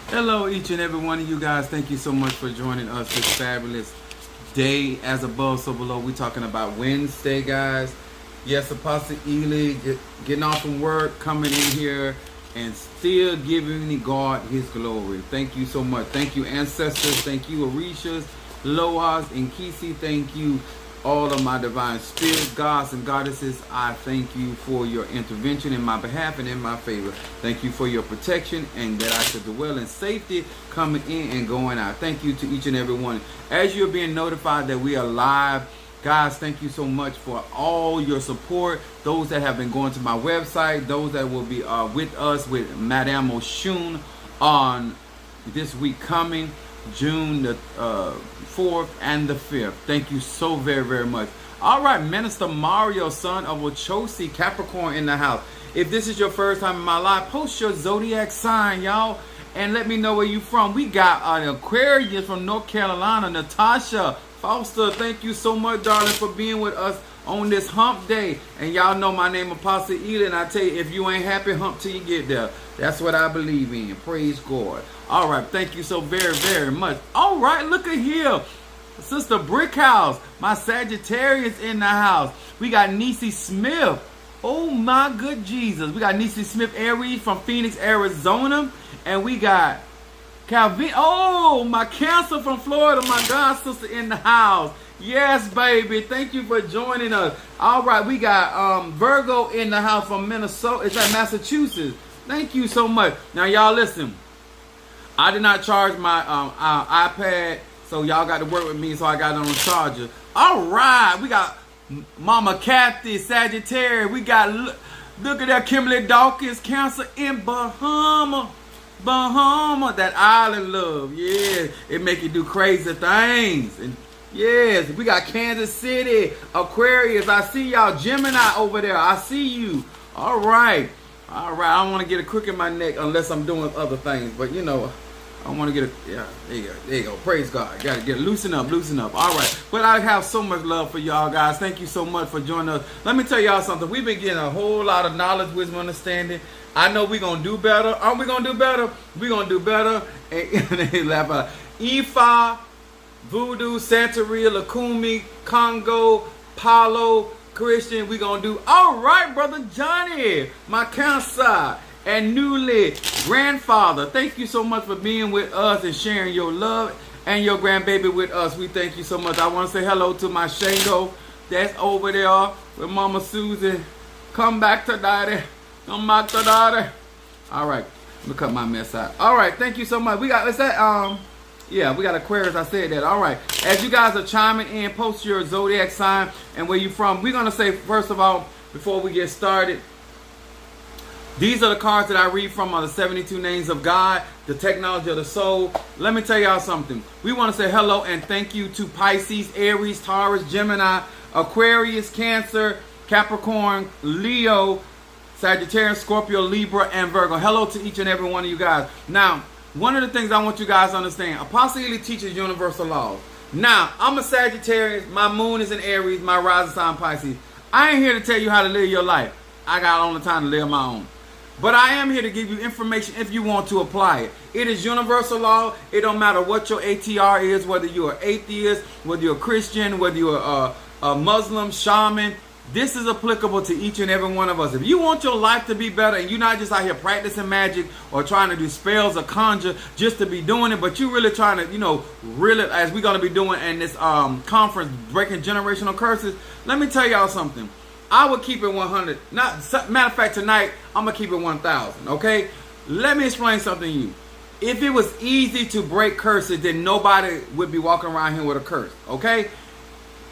Hello, each and every one of you guys. Thank you so much for joining us this fabulous day. As above, so below. We're talking about Wednesday, guys. Yes, Apostle Ely getting off from work, coming in here, and still giving God His glory. Thank you so much. Thank you, ancestors. Thank you, Orishas, Loas, and Kisi. Thank you, all of my divine spirit, gods and goddesses. I thank you for your intervention in my behalf and in my favor. Thank you for your protection and that I should dwell in safety coming in and going out. Thank you to each and every one. As you're being notified that we are live, guys, thank you so much for all your support. Those that have been going to my website, those that will be with us with Madame Oshun on this week coming, June the 4th and the 5th. Thank you so very, very much. All right, Minister Mario, son of Ochosi, Capricorn in the house. If this is your first time in my life, post your zodiac sign, y'all, and let me know where you from. We got an Aquarius from North Carolina, Natasha Foster. Thank you so much, darling, for being with us on this hump day. And y'all know my name, Apostle Ely, and I tell you, if you ain't happy, hump till you get there. That's what I believe in. Praise God. All right, thank you so very, very much. All right, look at here. Sister Brickhouse, my Sagittarius in the house. We got Niecy Smith. Oh, my good Jesus. We got Niecy Smith Aries from Phoenix, Arizona. And we got Calvin. Oh, my Cancer from Florida, my God sister in the house. Yes, baby. Thank you for joining us. All right, we got Virgo in the house from Minnesota. It's at Massachusetts. Thank you so much. Now, y'all listen. I did not charge my iPad, so y'all got to work with me, so I got it on the charger. All right, we got Mama Kathy, Sagittarius. We got, look at that, Kimberly Dawkins, Cancer in Bahama, that island love. Yeah, it make you do crazy things. And yes, we got Kansas City, Aquarius. I see y'all, Gemini over there. I see you. All right. All right, I don't want to get a crook in my neck unless I'm doing other things. But, you know, I want to get a, yeah, there you go. Praise God. Got to get loosen up. All right. But I have so much love for y'all, guys. Thank you so much for joining us. Let me tell y'all something. We've been getting a whole lot of knowledge, wisdom, understanding. I know we're going to do better. Aren't we going to do better? We're going to do better. And they laugh out. Ifa, Voodoo, Santeria, Lakumi, Congo, Palo, Christian, we gonna do all right, brother Johnny, my Cancer and newly grandfather. Thank you so much for being with us and sharing your love and your grandbaby with us. We thank you so much. I want to say hello to my Shango that's over there with Mama Susan. Come back to daddy. Come back to daddy. All right, let me cut my mess out. All right, thank you so much. We got, is that yeah, we got Aquarius. I said that. All right. As you guys are chiming in, post your zodiac sign and where you from. We're going to say, first of all, before we get started, these are the cards that I read from on the 72 names of God, the technology of the soul. Let me tell y'all something. We want to say hello and thank you to Pisces, Aries, Taurus, Gemini, Aquarius, Cancer, Capricorn, Leo, Sagittarius, Scorpio, Libra, and Virgo. Hello to each and every one of you guys. Now, one of the things I want you guys to understand, Apostle Ely teaches universal laws. Now, I'm a Sagittarius. My moon is in Aries. My rising sign Pisces. I ain't here to tell you how to live your life. I got all the time to live my own. But I am here to give you information if you want to apply it. It is universal law. It don't matter what your ATR is, whether you're an atheist, whether you're a Christian, whether you're a Muslim, shaman. This is applicable to each and every one of us. If you want your life to be better and you're not just out here practicing magic or trying to do spells or conjure just to be doing it, but you're really trying to, you know, really, as we're going to be doing in this conference, breaking generational curses, let me tell y'all something. I would keep it 100. Matter of fact, tonight, I'm going to keep it 1,000, okay? Let me explain something to you. If it was easy to break curses, then nobody would be walking around here with a curse, okay?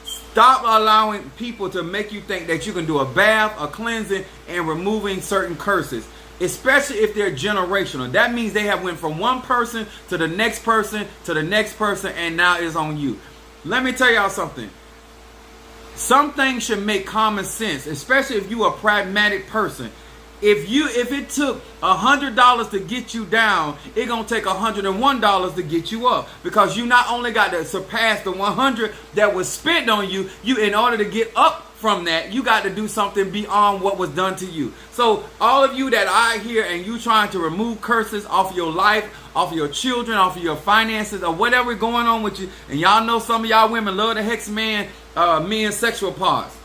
Stop allowing people to make you think that you can do a bath, a cleansing, and removing certain curses, especially if they're generational. That means they have went from one person to the next person to the next person, and now it's on you. Let me tell y'all something. Some things should make common sense, especially if you're a pragmatic person. If it took $100 to get you down, it's gonna take $101 to get you up, because you not only got to surpass the 100 that was spent on you, in order to get up from that. You got to do something beyond what was done to you. So all of you that are here and you trying to remove curses off of your life, off of your children, off of your finances, or whatever going on with you, and y'all know some of y'all women love the hex man, men's sexual parts.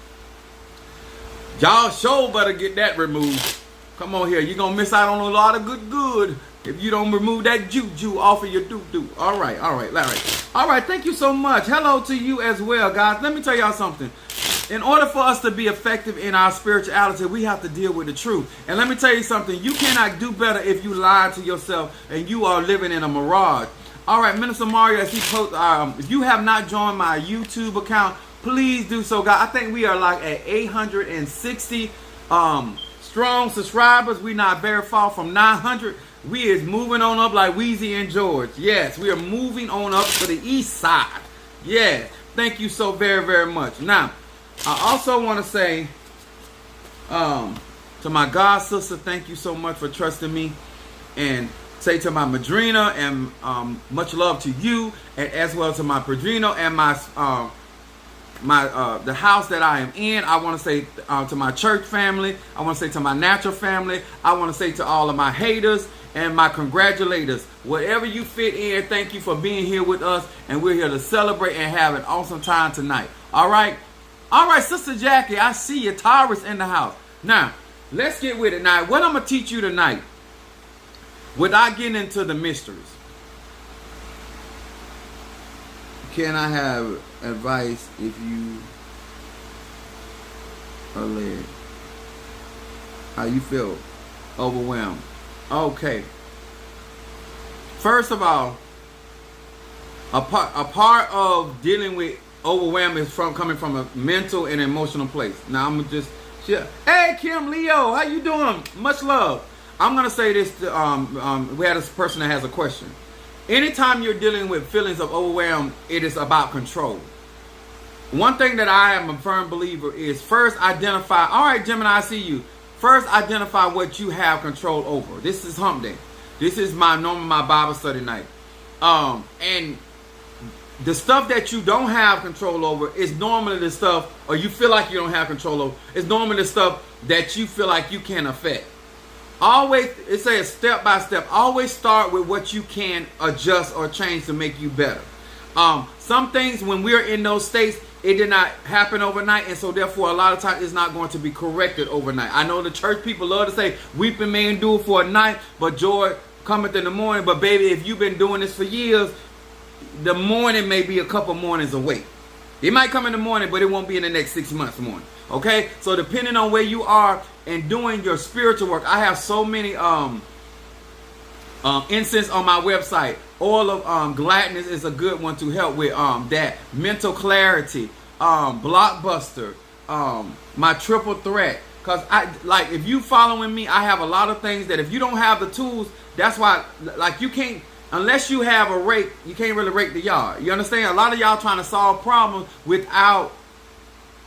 Y'all sure better get that removed. Come on here. You're going to miss out on a lot of good if you don't remove that juju off of your doo-doo. All right. All right. Thank you so much. Hello to you as well, guys. Let me tell y'all something. In order for us to be effective in our spirituality, we have to deal with the truth. And let me tell you something. You cannot do better if you lie to yourself and you are living in a mirage. All right, Minister Mario, as he posts, if you have not joined my YouTube account, please do so, guys. I think we are like at 860 strong subscribers. We're not very far from 900. We is moving on up like Weezy and George. Yes, we are moving on up to the east side. Yes, thank you so very, very much. Now, I also want to say to my God sister, thank you so much for trusting me. And say to my madrina and much love to you, and as well to my padrino and the house that I am in. I want to say to my church family. I want to say to my natural family. I want to say to all of my haters and my congratulators. Whatever you fit in, thank you for being here with us. And we're here to celebrate and have an awesome time tonight. All right? All right, Sister Jackie, I see you. Taurus in the house. Now, let's get with it. Now, what I'm going to teach you tonight, without getting into the mysteries. Can I have advice if you are led? How you feel? Overwhelmed. Okay. First of all, a part of dealing with overwhelm is coming from a mental and emotional place. Now I'm just share. Hey Kim Leo, how you doing? Much love. I'm gonna say this to, we had this person that has a question. Anytime you're dealing with feelings of overwhelm, it is about control. One thing that I am a firm believer is first identify. All right, Gemini, I see you. First identify what you have control over. This is Hump Day. This is my Bible study night. And the stuff that you don't have control over is normally the stuff, or you feel like you don't have control over, is normally the stuff that you feel like you can affect. Always, it says step by step. Always start with what you can adjust or change to make you better. Some things, when we're in those states, it did not happen overnight, and so therefore a lot of times it's not going to be corrected overnight. I know the church people love to say, weeping may endure for a night, but joy cometh in the morning. But baby, if you've been doing this for years, the morning may be a couple mornings away. It might come in the morning, but it won't be in the next 6 months morning. Okay? So depending on where you are and doing your spiritual work, I have so many incense on my website. Oil of gladness is a good one to help with that. Mental clarity, blockbuster, my triple threat. Because if you following me, I have a lot of things that if you don't have the tools, that's why, like, you can't, unless you have a rake, you can't really rake the yard. You understand? A lot of y'all trying to solve problems without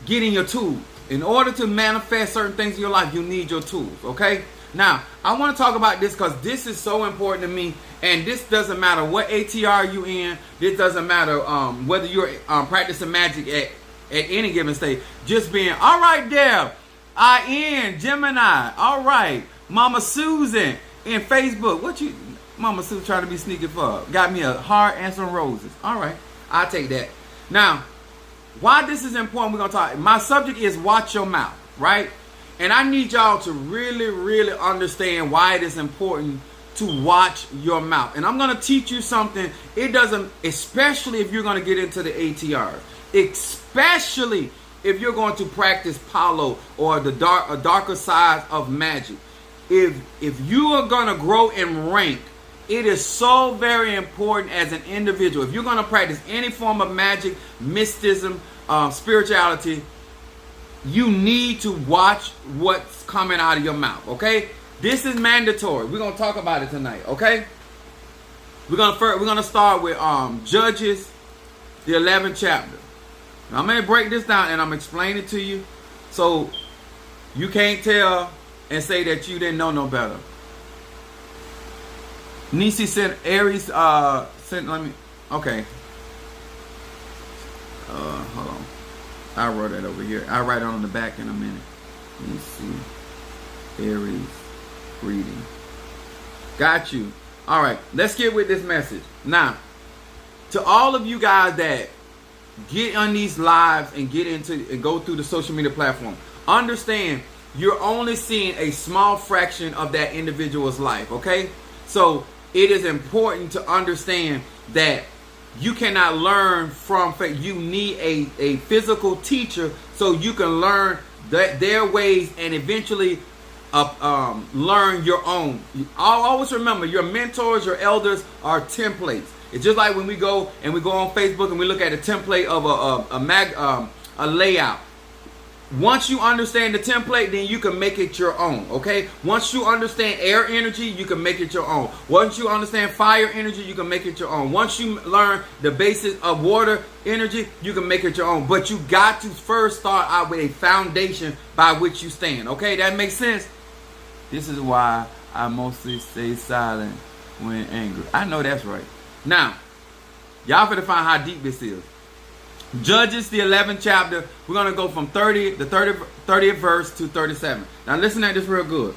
getting your tools. In order to manifest certain things in your life, you need your tools, okay? Now, I want to talk about this because this is so important to me, and this doesn't matter what ATR you in. This doesn't matter whether you're practicing magic at any given stage. Just being, all right, Deb, Gemini, all right, Mama Susan in Facebook. What you, Mama Susan trying to be sneaky for? Got me a heart and some roses. All right, I'll take that. Now, why this is important, we're going to talk. My subject is watch your mouth, right? And I need y'all to really, really understand why it is important to watch your mouth. And I'm going to teach you something. It doesn't, especially if you're going to get into the ATR, especially if you're going to practice Palo or a darker side of magic. If you are going to grow in rank, it is so very important as an individual. If you're going to practice any form of magic, mysticism, spirituality, you need to watch what's coming out of your mouth, okay? This is mandatory. We're going to talk about it tonight, okay? We're going to start with Judges, the 11th chapter. Now, I'm going to break this down and I'm explaining it to you so you can't tell and say that you didn't know no better. Nisi sent Aries, let me, okay. Hold on. I wrote that over here. I'll write it on the back in a minute. Let me see. Aries reading. Got you. All right, let's get with this message. Now, to all of you guys that get on these lives and get into and go through the social media platform, understand you're only seeing a small fraction of that individual's life, okay? So it is important to understand that you cannot learn from, you need a physical teacher so you can learn their ways and eventually learn your own. Always remember, your mentors, your elders are templates. It's just like when we go on Facebook and we look at a template of a layout. Once you understand the template, then you can make it your own, okay? Once you understand air energy, you can make it your own. Once you understand fire energy, you can make it your own. Once you learn the basics of water energy, you can make it your own. But you got to first start out with a foundation by which you stand, okay? That makes sense? This is why I mostly stay silent when angry. I know that's right. Now, y'all finna find how deep this is. Judges, the 11th chapter, we're going to go from 30th verse to 37. Now listen at this real good.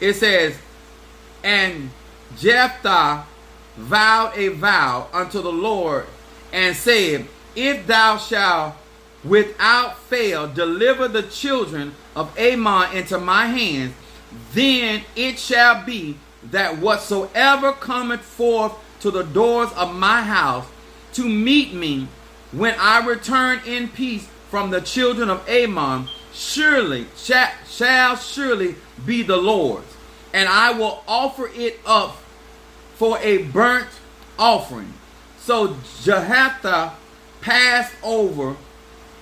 It says, and Jephthah vowed a vow unto the Lord and said, if thou shalt without fail deliver the children of Ammon into my hands, then it shall be that whatsoever cometh forth to the doors of my house to meet me, when I return in peace from the children of Ammon, surely shall surely be the Lord's, and I will offer it up for a burnt offering. So Jephthah passed over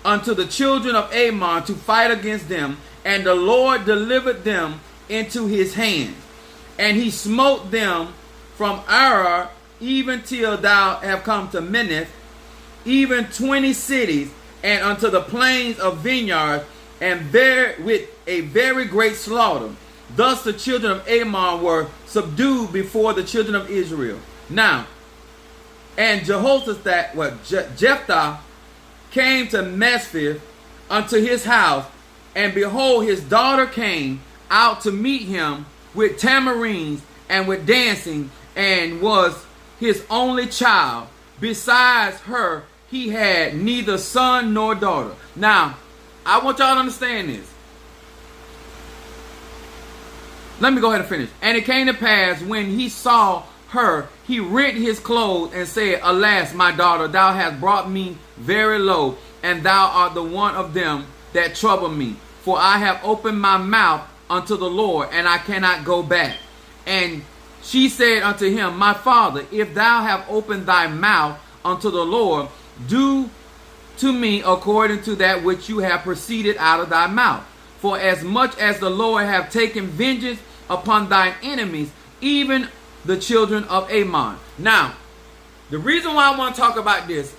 unto the children of Ammon to fight against them, and the Lord delivered them into his hands, and he smote them from Arar even till thou have come to Minnith, even 20 cities, and unto the plains of vineyards, and there with a very great slaughter. Thus the children of Ammon were subdued before the children of Israel. Now, and Jephthah came to Mesphith unto his house, and behold, his daughter came out to meet him with tamarines and with dancing, and was his only child. Besides her, he had neither son nor daughter. Now, I want y'all to understand this. Let me go ahead and finish. And it came to pass, when he saw her, he rent his clothes and said, alas, my daughter, thou hast brought me very low, and thou art the one of them that trouble me. For I have opened my mouth unto the Lord, and I cannot go back. And she said unto him, my father, if thou have opened thy mouth unto the Lord, do to me according to that which you have proceeded out of thy mouth. For as much as the Lord have taken vengeance upon thine enemies, even the children of Ammon. Now, the reason why I want to talk about this,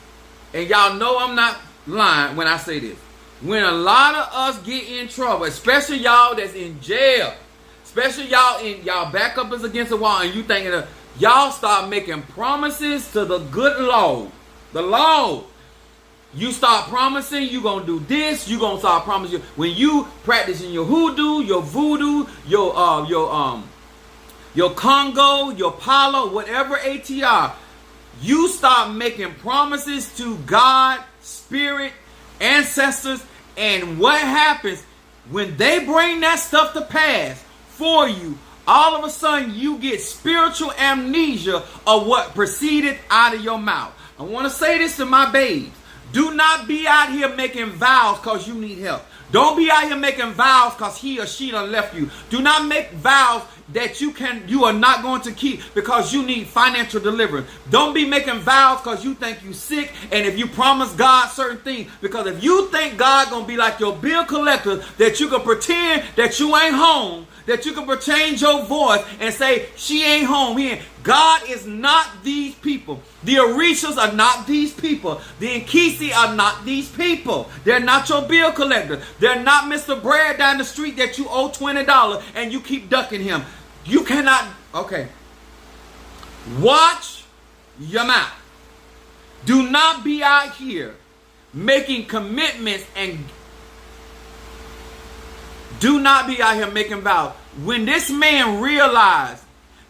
and y'all know I'm not lying when I say this, when a lot of us get in trouble, especially y'all that's in jail, especially y'all back up is against the wall, and you thinking y'all start making promises to the good Lord. The Lord. You start promising you gonna do this. You gonna start promising when you practicing your hoodoo, your voodoo, your Congo, your Palo, whatever ATR. You start making promises to God, spirit, ancestors, and what happens when they bring that stuff to pass for you? All of a sudden, you get spiritual amnesia of what proceeded out of your mouth. I want to say this to my babes. Do not be out here making vows because you need help. Don't be out here making vows because he or she done left you. Do not make vows that you are not going to keep because you need financial deliverance. Don't be making vows because you think you sick, and if you promise God certain things, because if you think God gonna be like your bill collector, that you can pretend that you ain't home, that you can change your voice and say she ain't home here. God is not these people. The Orishas are not these people. The Nkisi are not these people. They're not your bill collector. They're not Mr. Brad down the street that you owe $20 and you keep ducking him. You cannot. Okay. Watch your mouth. Do not be out here making commitments, and do not be out here making vows. When this man realized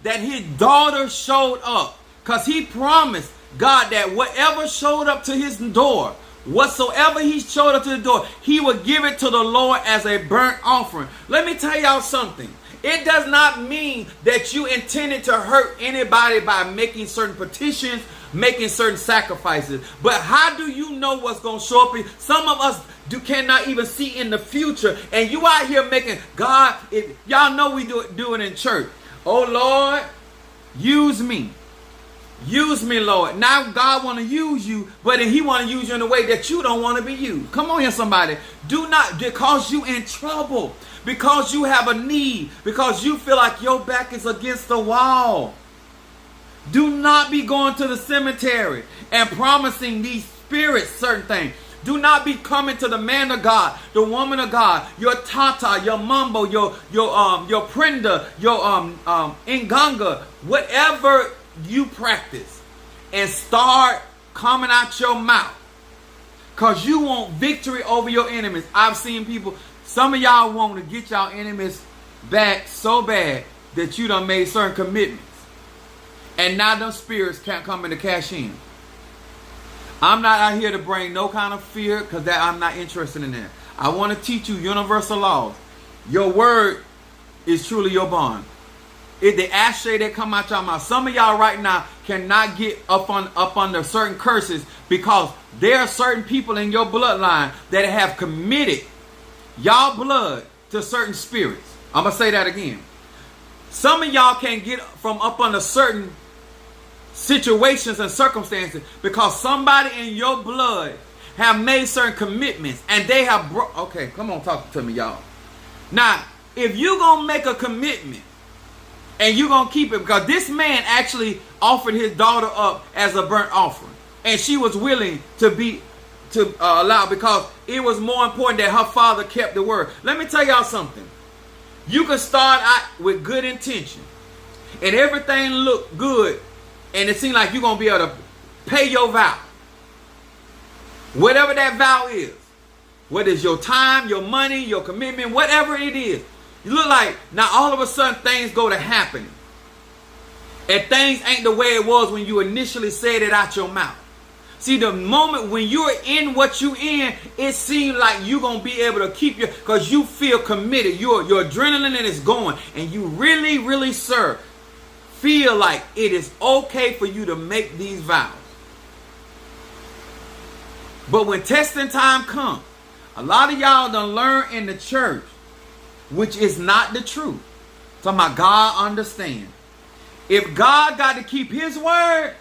that his daughter showed up, because he promised God that whatever showed up to his door, whatsoever he showed up to the door, he would give it to the Lord as a burnt offering. Let me tell y'all something. It does not mean that you intended to hurt anybody by making certain petitions, making certain sacrifices. But how do you know what's going to show up? Some of us cannot even see in the future. And you out here making, God, y'all know we do it in church. Oh, Lord, use me. Use me, Lord. Now God want to use you, but he want to use you in a way that you don't want to be used. Come on here, somebody. Do not, because you in trouble, because you have a need, because you feel like your back is against the wall. Do not be going to the cemetery and promising these spirits certain things. Do not be coming to the man of God, the woman of God, your tata, your mambo, your prenda, your inganga, whatever you practice, and start coming out your mouth, because you want victory over your enemies. I've seen people, some of y'all want to get y'all enemies back so bad that you done made certain commitments, and now them spirits can't come in to cash in. I'm not out here to bring no kind of fear, because that I'm not interested in that. I want to teach you universal laws. Your word is truly your bond. It's the ashtray that come out your mouth. Some of y'all right now cannot get up under certain curses, because there are certain people in your bloodline that have committed y'all blood to certain spirits. I'm going to say that again. Some of y'all can't get from up under certain situations and circumstances because somebody in your blood have made certain commitments, and they have okay, come on, talk to me, y'all. Now, if you gonna make a commitment and you gonna keep it, because this man actually offered his daughter up as a burnt offering, and she was willing to allow, because it was more important that her father kept the word. Let me tell y'all something. You can start out with good intention, and everything look good, and it seems like you're going to be able to pay your vow. Whatever that vow is. Whether it's your time, your money, your commitment, whatever it is. You look like, now all of a sudden things go to happening. And things ain't the way it was when you initially said it out your mouth. See, the moment when you're in what you in, it seems like you're going to be able to keep because you feel committed. Your adrenaline is going, and you really, really, sir, feel like it is okay for you to make these vows. But when testing time comes, a lot of y'all done learn in the church, which is not the truth. Talking about God understand. If God got to keep his word,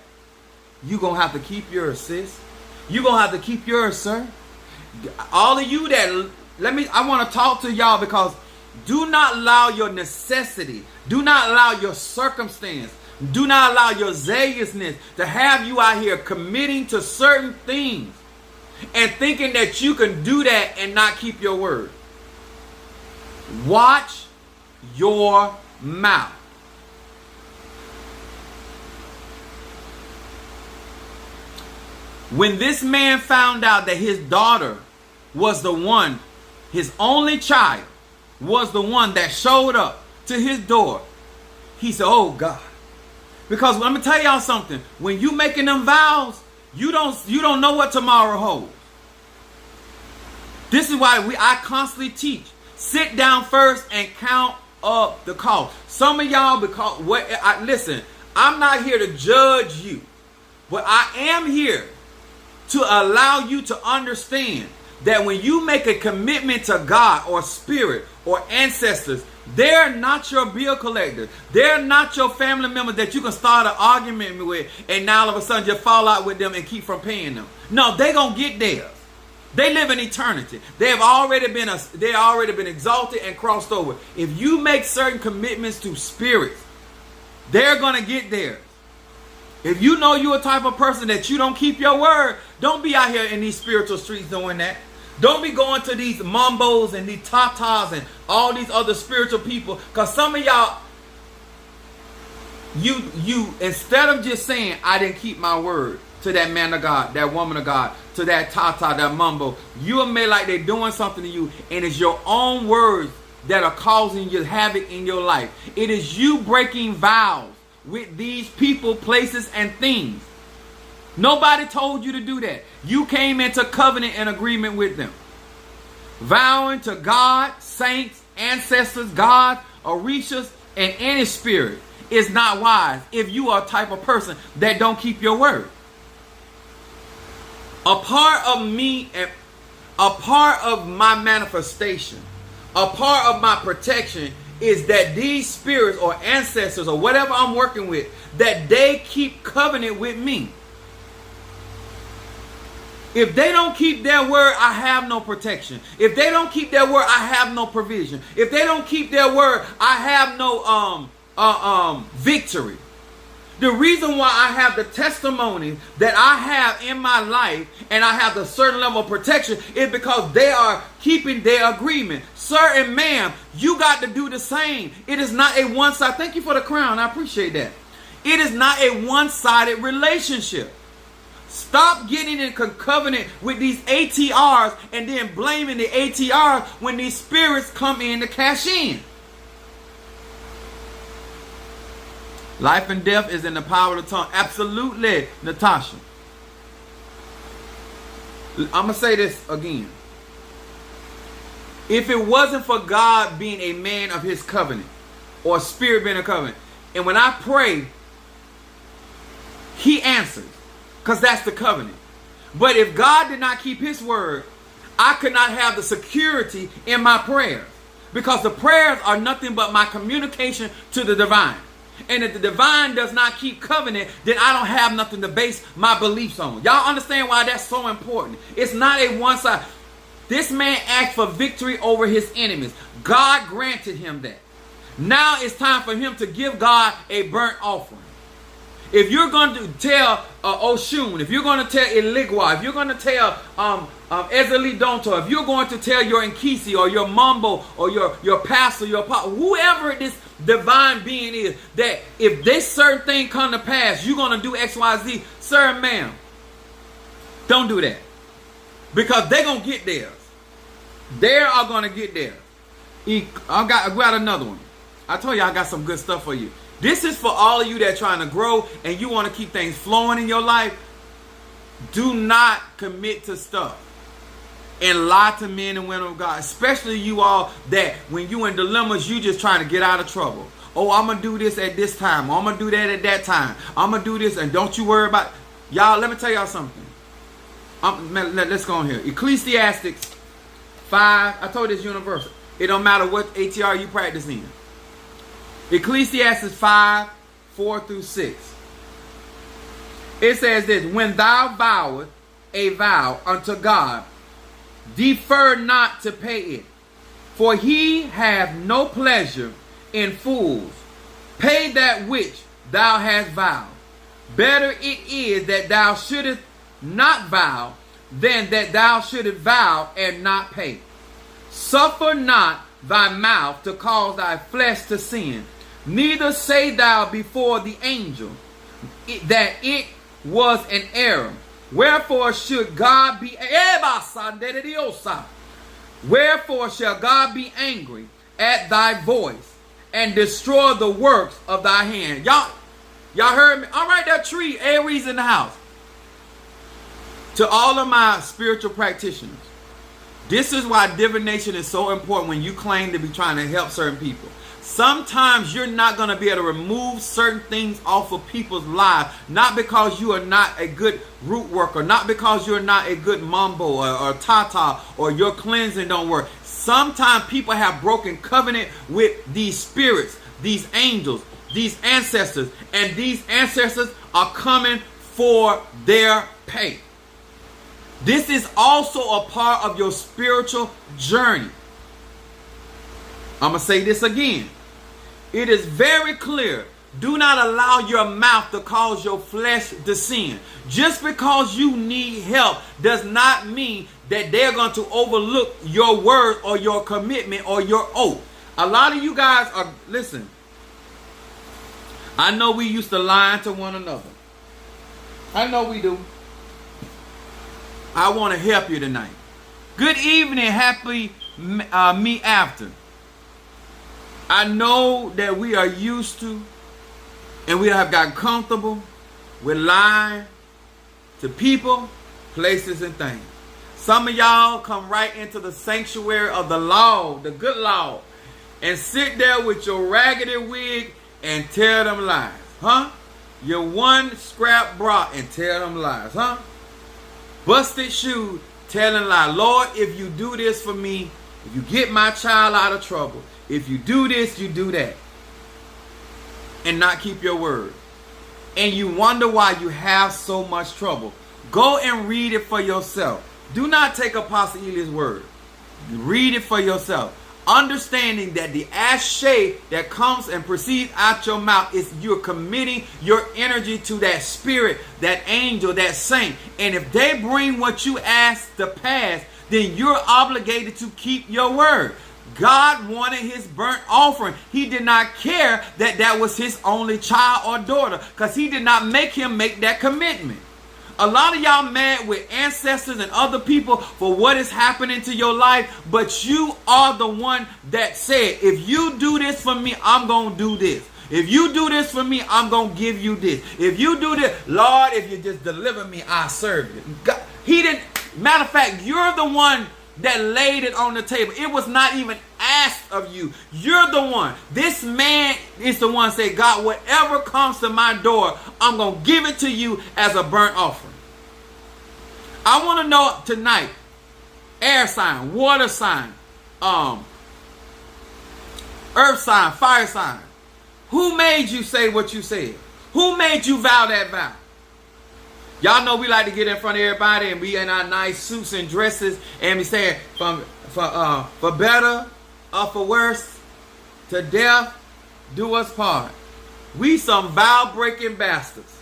you going to have to keep yours, sis. You going to have to keep yours, sir. All of you that, I want to talk to y'all, because do not allow your necessity, do not allow your circumstance, do not allow your zealousness to have you out here committing to certain things and thinking that you can do that and not keep your word. Watch your mouth. When this man found out that his daughter was the one, his only child was the one that showed up to his door, he said, oh God. Because let me tell y'all something. When you making them vows, you don't know what tomorrow holds. This is why I constantly teach. Sit down first and count up the cost. Some of y'all, listen, I'm not here to judge you, but I am here to allow you to understand that when you make a commitment to God or spirit or ancestors, they're not your bill collector. They're not your family member that you can start an argument with and now all of a sudden just fall out with them and keep from paying them. No, they're going to get theirs. They live in eternity. They have already been exalted and crossed over. If you make certain commitments to spirits, they're going to get theirs. If you know you're a type of person that you don't keep your word, don't be out here in these spiritual streets doing that. Don't be going to these mambos and these tatas and all these other spiritual people, because some of y'all, You instead of just saying, I didn't keep my word to that man of God, that woman of God, to that tata, that mumbo, you are made like they're doing something to you, and it's your own words that are causing you havoc in your life. It is you breaking vows with these people, places, and things. Nobody told you to do that. You came into covenant and agreement with them. Vowing to God, saints, ancestors, God, orishas, and any spirit is not wise if you are a type of person that don't keep your word. A part of me, a part of my manifestation, a part of my protection is that these spirits or ancestors or whatever I'm working with, that they keep covenant with me. If they don't keep their word, I have no protection. If they don't keep their word, I have no provision. If they don't keep their word, I have no victory. The reason why I have the testimony that I have in my life and I have the certain level of protection is because they are keeping their agreement. Sir and ma'am, you got to do the same. It is not a one-sided. Thank you for the crown. I appreciate that. It is not a one-sided relationship. Stop getting in covenant with these ATRs and then blaming the ATRs when these spirits come in to cash in. Life and death is in the power of the tongue. Absolutely, Natasha. I'm going to say this again. If it wasn't for God being a man of his covenant, or spirit being a covenant, and when I pray, he answers, because that's the covenant. But if God did not keep his word, I could not have the security in my prayers, because the prayers are nothing but my communication to the divine. And if the divine does not keep covenant, then I don't have nothing to base my beliefs on. Y'all understand why that's so important? It's not a one side. This man asked for victory over his enemies. God granted him that. Now it's time for him to give God a burnt offering. If you're going to tell Oshun, if you're going to tell Eligwa, if you're going to tell Ezeli Donto, if you're going to tell your Nkisi or your Mumbo or your pastor, your pop, whoever this divine being is, that if this certain thing come to pass, you're going to do X, Y, Z, sir and ma'am, don't do that. Because they're going to get theirs. They are going to get theirs. I got another one. I told you I got some good stuff for you. This is for all of you that are trying to grow and you want to keep things flowing in your life. Do not commit to stuff and lie to men and women of God. Especially you all that when you in dilemmas, you just trying to get out of trouble. Oh, I'm going to do this at this time. I'm going to do that at that time. I'm going to do this and don't you worry about... Y'all, let me tell y'all something. Let's go on here. Ecclesiastes 5. I told you it's universal. It don't matter what ATR you practice in. Ecclesiastes 5, 4 through 6. It says this: when thou vowest a vow unto God, defer not to pay it, for he hath no pleasure in fools. Pay that which thou hast vowed. Better it is that thou shouldest not vow than that thou shouldest vow and not pay. Suffer not thy mouth to cause thy flesh to sin. Neither say thou before the angel that it was an error. Wherefore should God be... Wherefore shall God be angry at thy voice and destroy the works of thy hand. Y'all heard me? All right, that tree, Aries in the house. To all of my spiritual practitioners, this is why divination is so important when you claim to be trying to help certain people. Sometimes you're not going to be able to remove certain things off of people's lives, not because you are not a good root worker, not because you're not a good mumbo or tata, or your cleansing don't work. Sometimes people have broken covenant with these spirits, these angels, these ancestors, and these ancestors are coming for their pay. This is also a part of your spiritual journey. I'm going to say this again. It is very clear. Do not allow your mouth to cause your flesh to sin. Just because you need help does not mean that they're going to overlook your word or your commitment or your oath. A lot of you guys are, listen, I know we used to lie to one another. I know we do. I want to help you tonight. Good evening, happy me after. I know that we are used to and we have gotten comfortable with lying to people, places, and things. Some of y'all come right into the sanctuary of the law, the good law, and sit there with your raggedy wig and tell them lies. Huh? Your one scrap bra and tell them lies. Huh? Busted shoe telling lies. Lord, if you do this for me, if you get my child out of trouble, if you do this, you do that. And not keep your word. And you wonder why you have so much trouble. Go and read it for yourself. Do not take Apostle Ely's word. Read it for yourself. Understanding that the ashe that comes and proceeds out your mouth is you're committing your energy to that spirit, that angel, that saint. And if they bring what you ask to pass, then you're obligated to keep your word. God wanted his burnt offering. He did not care that that was his only child or daughter, because he did not make him make that commitment. A lot of y'all mad with ancestors and other people for what is happening to your life, but you are the one that said, if you do this for me, I'm going to do this. If you do this for me, I'm going to give you this. If you do this, Lord, if you just deliver me, I'll serve you. God, he didn't. Matter of fact, you're the one that laid it on the table. It was not even asked of you. You're the one. This man is the one say, God, whatever comes to my door, I'm going to give it to you as a burnt offering. I want to know tonight, air sign, water sign, earth sign, fire sign. Who made you say what you said? Who made you vow that vow? Y'all know we like to get in front of everybody and be in our nice suits and dresses and be saying for better or for worse, to death do us part. We some vow breaking bastards.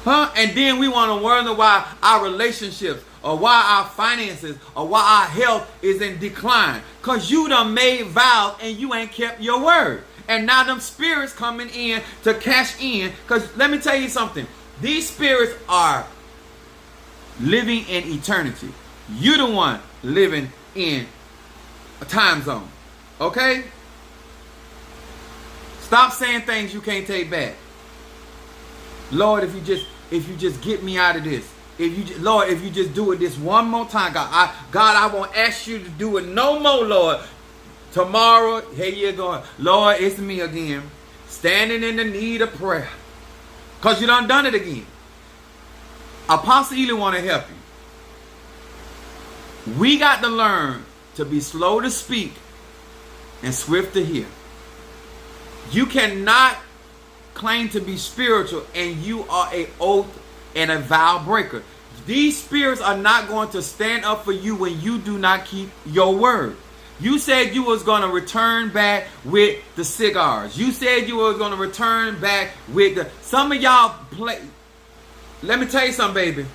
Huh? And then we want to wonder why our relationships or why our finances or why our health is in decline. Because you done made vows and you ain't kept your word. And now them spirits coming in to cash in. Because let me tell you something. These spirits are living in eternity. You the one living in a time zone. Okay? Stop saying things you can't take back. Lord, if you just get me out of this. Lord, if you just do it this one more time, God, I won't ask you to do it no more, Lord. Tomorrow, here you go. Lord, it's me again. Standing in the need of prayer. Because you done it again. Apostle Ely want to help you. We got to learn to be slow to speak and swift to hear. You cannot claim to be spiritual and you are an oath and a vow breaker. These spirits are not going to stand up for you when you do not keep your word. You said you was going to return back with the cigars. You said you was going to return back with the... Some of y'all play... Let me tell you something, baby.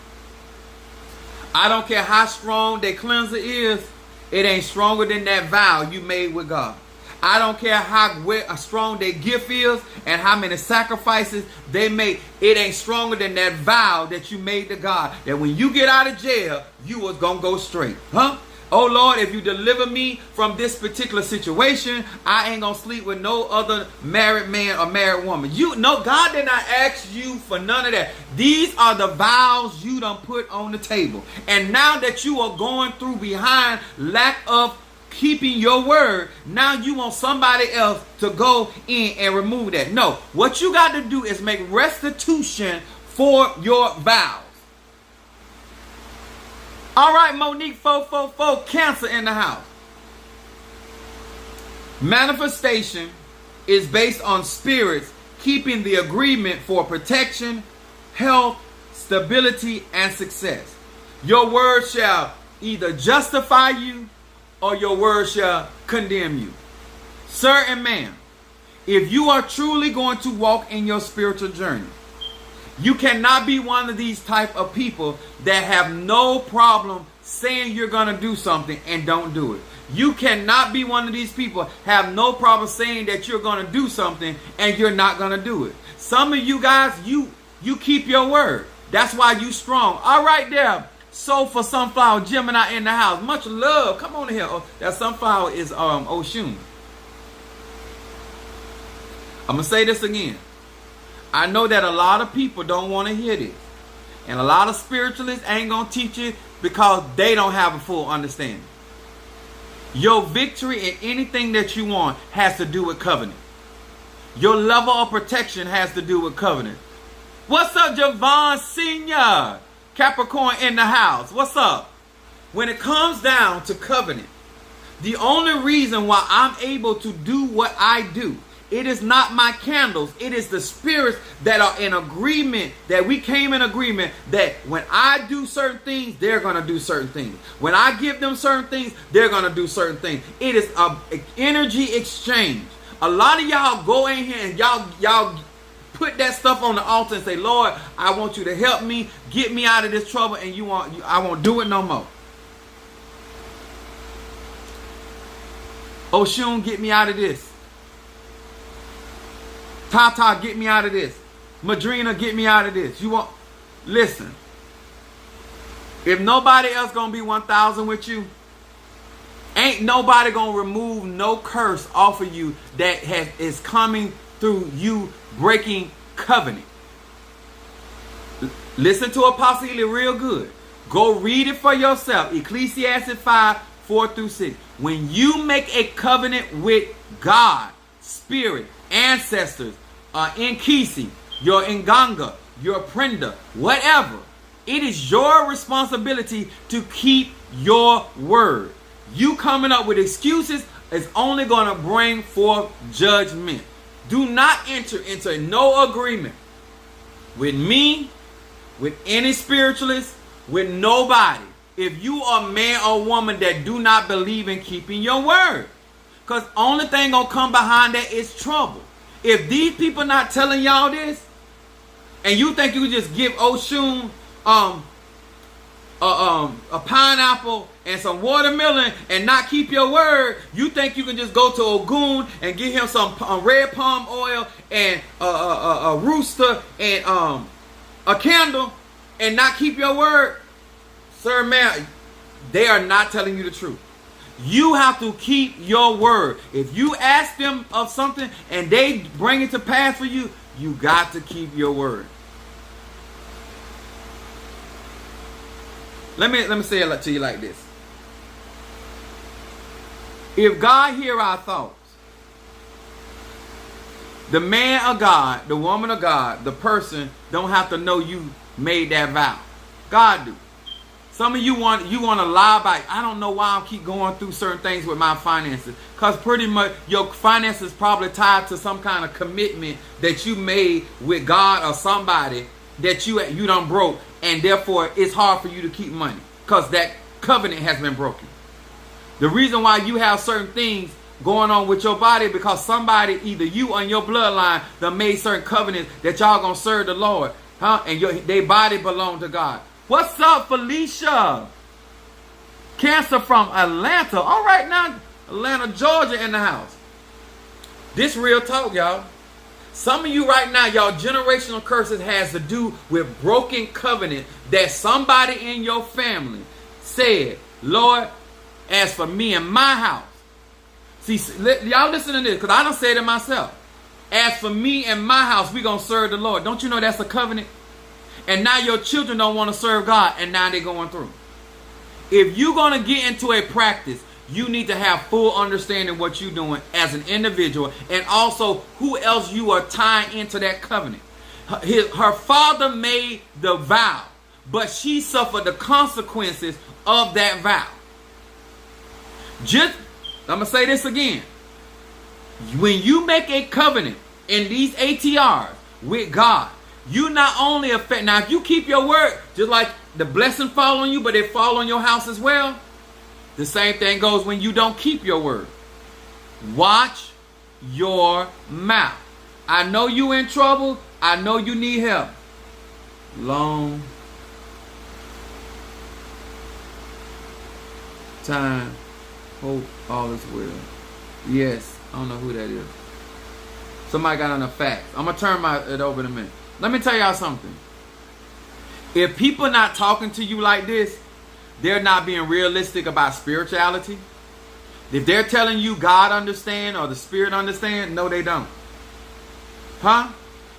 I don't care how strong that cleanser is. It ain't stronger than that vow you made with God. I don't care how strong their gift is and how many sacrifices they make. It ain't stronger than that vow that you made to God. That when you get out of jail, you was going to go straight. Huh? Oh, Lord, if you deliver me from this particular situation, I ain't going to sleep with no other married man or married woman. God did not ask you for none of that. These are the vows you done put on the table. And now that you are going through behind lack of keeping your word, now you want somebody else to go in and remove that. No, what you got to do is make restitution for your vows. All right, Monique 444, Cancer in the house. Manifestation is based on spirits keeping the agreement for protection, health, stability, and success. Your word shall either justify you or your word shall condemn you. Sir and ma'am, if you are truly going to walk in your spiritual journey, you cannot be one of these type of people that have no problem saying you're going to do something and don't do it. You cannot be one of these people, have no problem saying that you're going to do something and you're not going to do it. Some of you guys, you keep your word. That's why you strong. All right there. So for Sunflower, Gemini in the house. Much love. Come on in here. Oh, that Sunflower is Oshun. I'm going to say this again. I know that a lot of people don't want to hear this. And a lot of spiritualists ain't going to teach it because they don't have a full understanding. Your victory in anything that you want has to do with covenant. Your level of protection has to do with covenant. What's up, Javon Sr.? Capricorn in the house. What's up? When it comes down to covenant, the only reason why I'm able to do what I do, it is not my candles. It is the spirits that are in agreement, that we came in agreement that when I do certain things, they're going to do certain things. When I give them certain things, they're going to do certain things. It is an energy exchange. A lot of y'all go in here and y'all put that stuff on the altar and say, Lord, I want you to help me, get me out of this trouble, and I won't do it no more. Oshun, get me out of this. Tata, get me out of this. Madrina, get me out of this. Listen. If nobody else gonna be 1,000 with you, ain't nobody gonna remove no curse off of you that is coming through you breaking covenant. Listen to Apostle Ely real good. Go read it for yourself. Ecclesiastes 5:4-6. When you make a covenant with God, Spirit, ancestors, Nkisi, your Nganga, your Prenda, whatever, it is your responsibility to keep your word. You coming up with excuses is only going to bring forth judgment. Do not enter into no agreement with me, with any spiritualist, with nobody, if you are a man or woman that do not believe in keeping your word. Because only thing gonna come behind that is trouble. If these people not telling y'all this, and you think you just give Oshun a pineapple and some watermelon and not keep your word, you think you can just go to Ogun and give him some red palm oil and a rooster and a candle and not keep your word? Sir, man, they are not telling you the truth. You have to keep your word. If you ask them of something and they bring it to pass for you, you got to keep your word. Let me say it to you like this. If God hear our thoughts, the man of God, the woman of God, the person don't have to know you made that vow. God do. Some of you want to lie about, I don't know why I keep going through certain things with my finances. Because pretty much your finances probably tied to some kind of commitment that you made with God or somebody that you done broke. And therefore it's hard for you to keep money. Because that covenant has been broken. The reason why you have certain things going on with your body because somebody, either you or your bloodline, that made certain covenants that y'all gonna serve the Lord. And their body belong to God. What's up, Felicia? Cancer from Atlanta. All right now, Atlanta, Georgia in the house. This real talk, y'all. Some of you right now, y'all generational curses has to do with broken covenant that somebody in your family said, Lord, as for me and my house. See, y'all listen to this, because I done said it myself. As for me and my house, we going to serve the Lord. Don't you know that's a covenant? And now your children don't want to serve God, and now they're going through. If you're going to get into a practice, you need to have full understanding what you're doing as an individual, and also who else you are tying into that covenant. Her father made the vow, but she suffered the consequences of that vow. I'm going to say this again. When you make a covenant in these ATRs with God, you not only affect, now if you keep your word, just like the blessing fall on you, but it fall on your house as well, the same thing goes when you don't keep your word. Watch your mouth. I know you in trouble. I know you need help. Long time Hope all is well. Yes. I don't know who that is. Somebody got on the facts. I'm going to turn it over in a minute. Let me tell y'all something. If people not talking to you like this, they're not being realistic about spirituality. If they're telling you God understand or the Spirit understand, no, they don't. Huh?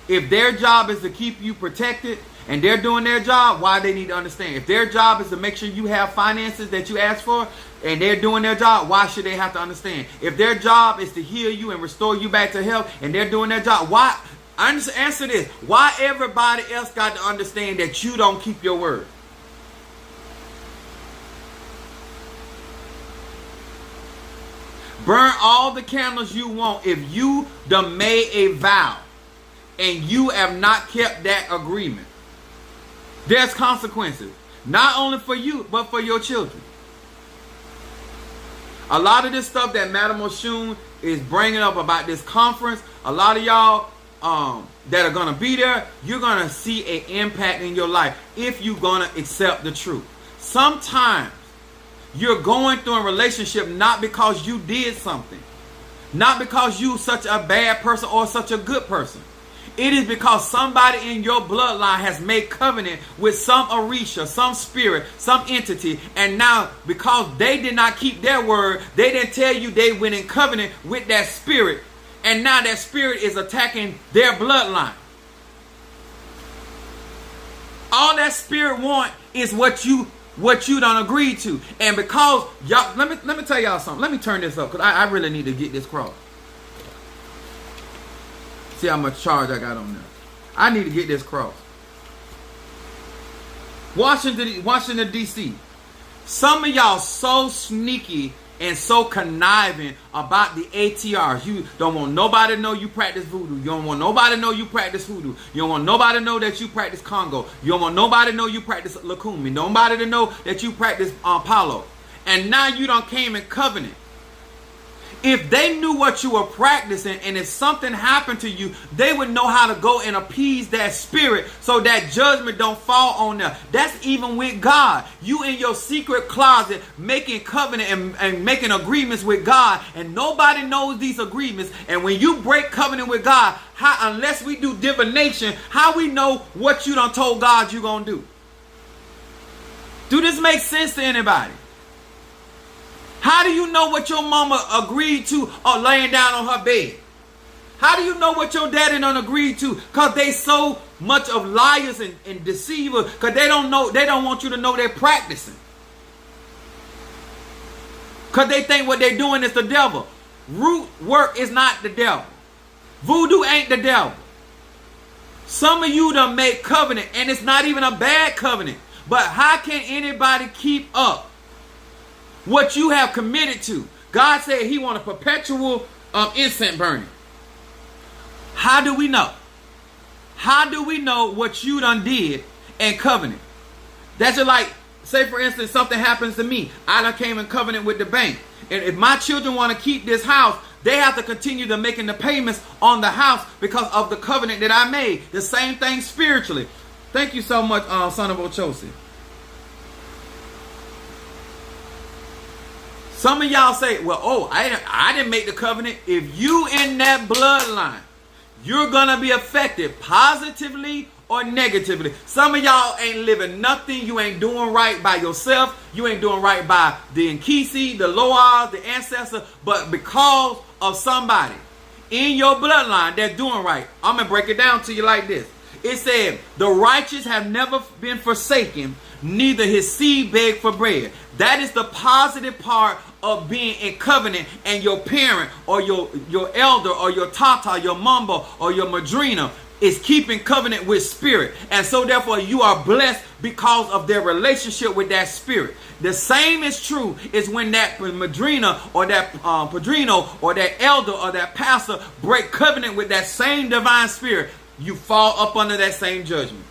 If their job is to keep you protected and they're doing their job, why they need to understand? If their job is to make sure you have finances that you ask for and they're doing their job, why should they have to understand? If their job is to heal you and restore you back to health and they're doing their job, why? Answer this. Why everybody else got to understand that you don't keep your word? Burn all the candles you want if you done made a vow and you have not kept that agreement. There's consequences. Not only for you, but for your children. A lot of this stuff that Madam Oshun is bringing up about this conference, a lot of y'all that are going to be there, you're going to see an impact in your life if you're going to accept the truth. Sometimes you're going through a relationship not because you did something, not because you such a bad person or such a good person. It is because somebody in your bloodline has made covenant with some Orisha, some spirit, some entity, and now because they did not keep their word, they didn't tell you they went in covenant with that spirit, and now that spirit is attacking their bloodline. All that spirit want is what you don't agree to. And because y'all, let me tell y'all something. Let me turn this up because I really need to get this cross. See how much charge I got on there. I need to get this cross. Washington D.C. Some of y'all so sneaky and so conniving about the ATRs. You don't want nobody to know you practice voodoo. You don't want nobody to know you practice hoodoo. You don't want nobody to know that you practice Congo. You don't want nobody to know you practice Lakumi. Nobody to know that you practice Palo. And now you done came in covenant. If they knew what you were practicing and if something happened to you, they would know how to go and appease that spirit so that judgment don't fall on them. That's even with God. You in your secret closet making covenant and making agreements with God, and nobody knows these agreements. And when you break covenant with God, unless we do divination, how we know what you done told God you gonna do? Do this make sense to anybody? How do you know what your mama agreed to or laying down on her bed? How do you know what your daddy done agreed to? Because they so much of liars and deceivers, because they don't want you to know they're practicing. Because they think what they're doing is the devil. Root work is not the devil. Voodoo ain't the devil. Some of you done made covenant, and it's not even a bad covenant. But how can anybody keep up what you have committed to? God said he want a perpetual incense burning. How do we know? How do we know what you done did in covenant? That's just like, say for instance, something happens to me. I done came in covenant with the bank. And if my children want to keep this house, they have to continue to making the payments on the house because of the covenant that I made. The same thing spiritually. Thank you so much, son of Ochosi. Some of y'all say, well, I didn't make the covenant. If you in that bloodline, you're going to be affected positively or negatively. Some of y'all ain't living nothing. You ain't doing right by yourself. You ain't doing right by the Nkisi, the Loas, the ancestor. But because of somebody in your bloodline that's doing right, I'm going to break it down to you like this. It said, the righteous have never been forsaken, neither his seed beg for bread. That is the positive part of being in covenant, and your parent or your elder or your tata, your mamba or your madrina is keeping covenant with spirit. And so therefore you are blessed because of their relationship with that spirit. The same is true is when that madrina or that padrino or that elder or that pastor break covenant with that same divine spirit, you fall up under that same judgment.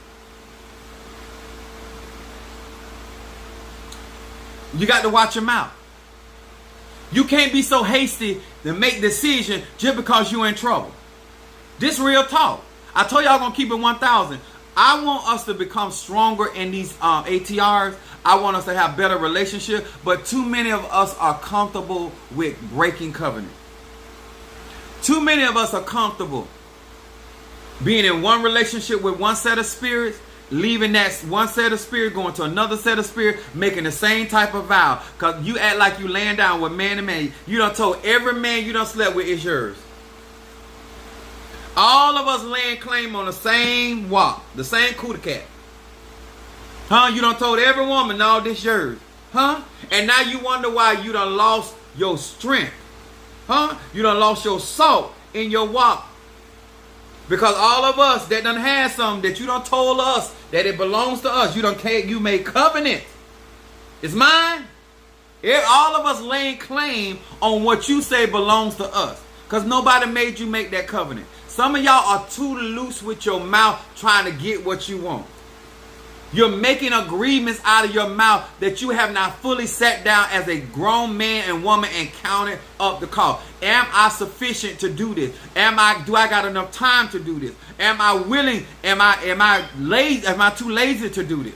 You got to watch your mouth. You can't be so hasty to make decisions just because you're in trouble. This real talk. I told y'all I'm going to keep it 1,000. I want us to become stronger in these ATRs. I want us to have better relationship. But too many of us are comfortable with breaking covenant. Too many of us are comfortable being in one relationship with one set of spirits, leaving that one set of spirit, going to another set of spirit, making the same type of vow. Because you act like you laying down with man and man. You done told every man you done slept with is yours. All of us laying claim on the same walk, the same cootie cat. Huh? You done told every woman, no, this yours. Huh? And now you wonder why you done lost your strength. Huh? You done lost your salt in your walk. Because all of us that done had something that you done told us that it belongs to us, you made covenant. It's mine. All of us laying claim on what you say belongs to us. Because nobody made you make that covenant. Some of y'all are too loose with your mouth trying to get what you want. You're making agreements out of your mouth that you have not fully sat down as a grown man and woman and counted up the cost. Am I sufficient to do this? Do I got enough time to do this? Am I willing? Am I lazy? Am I too lazy to do this?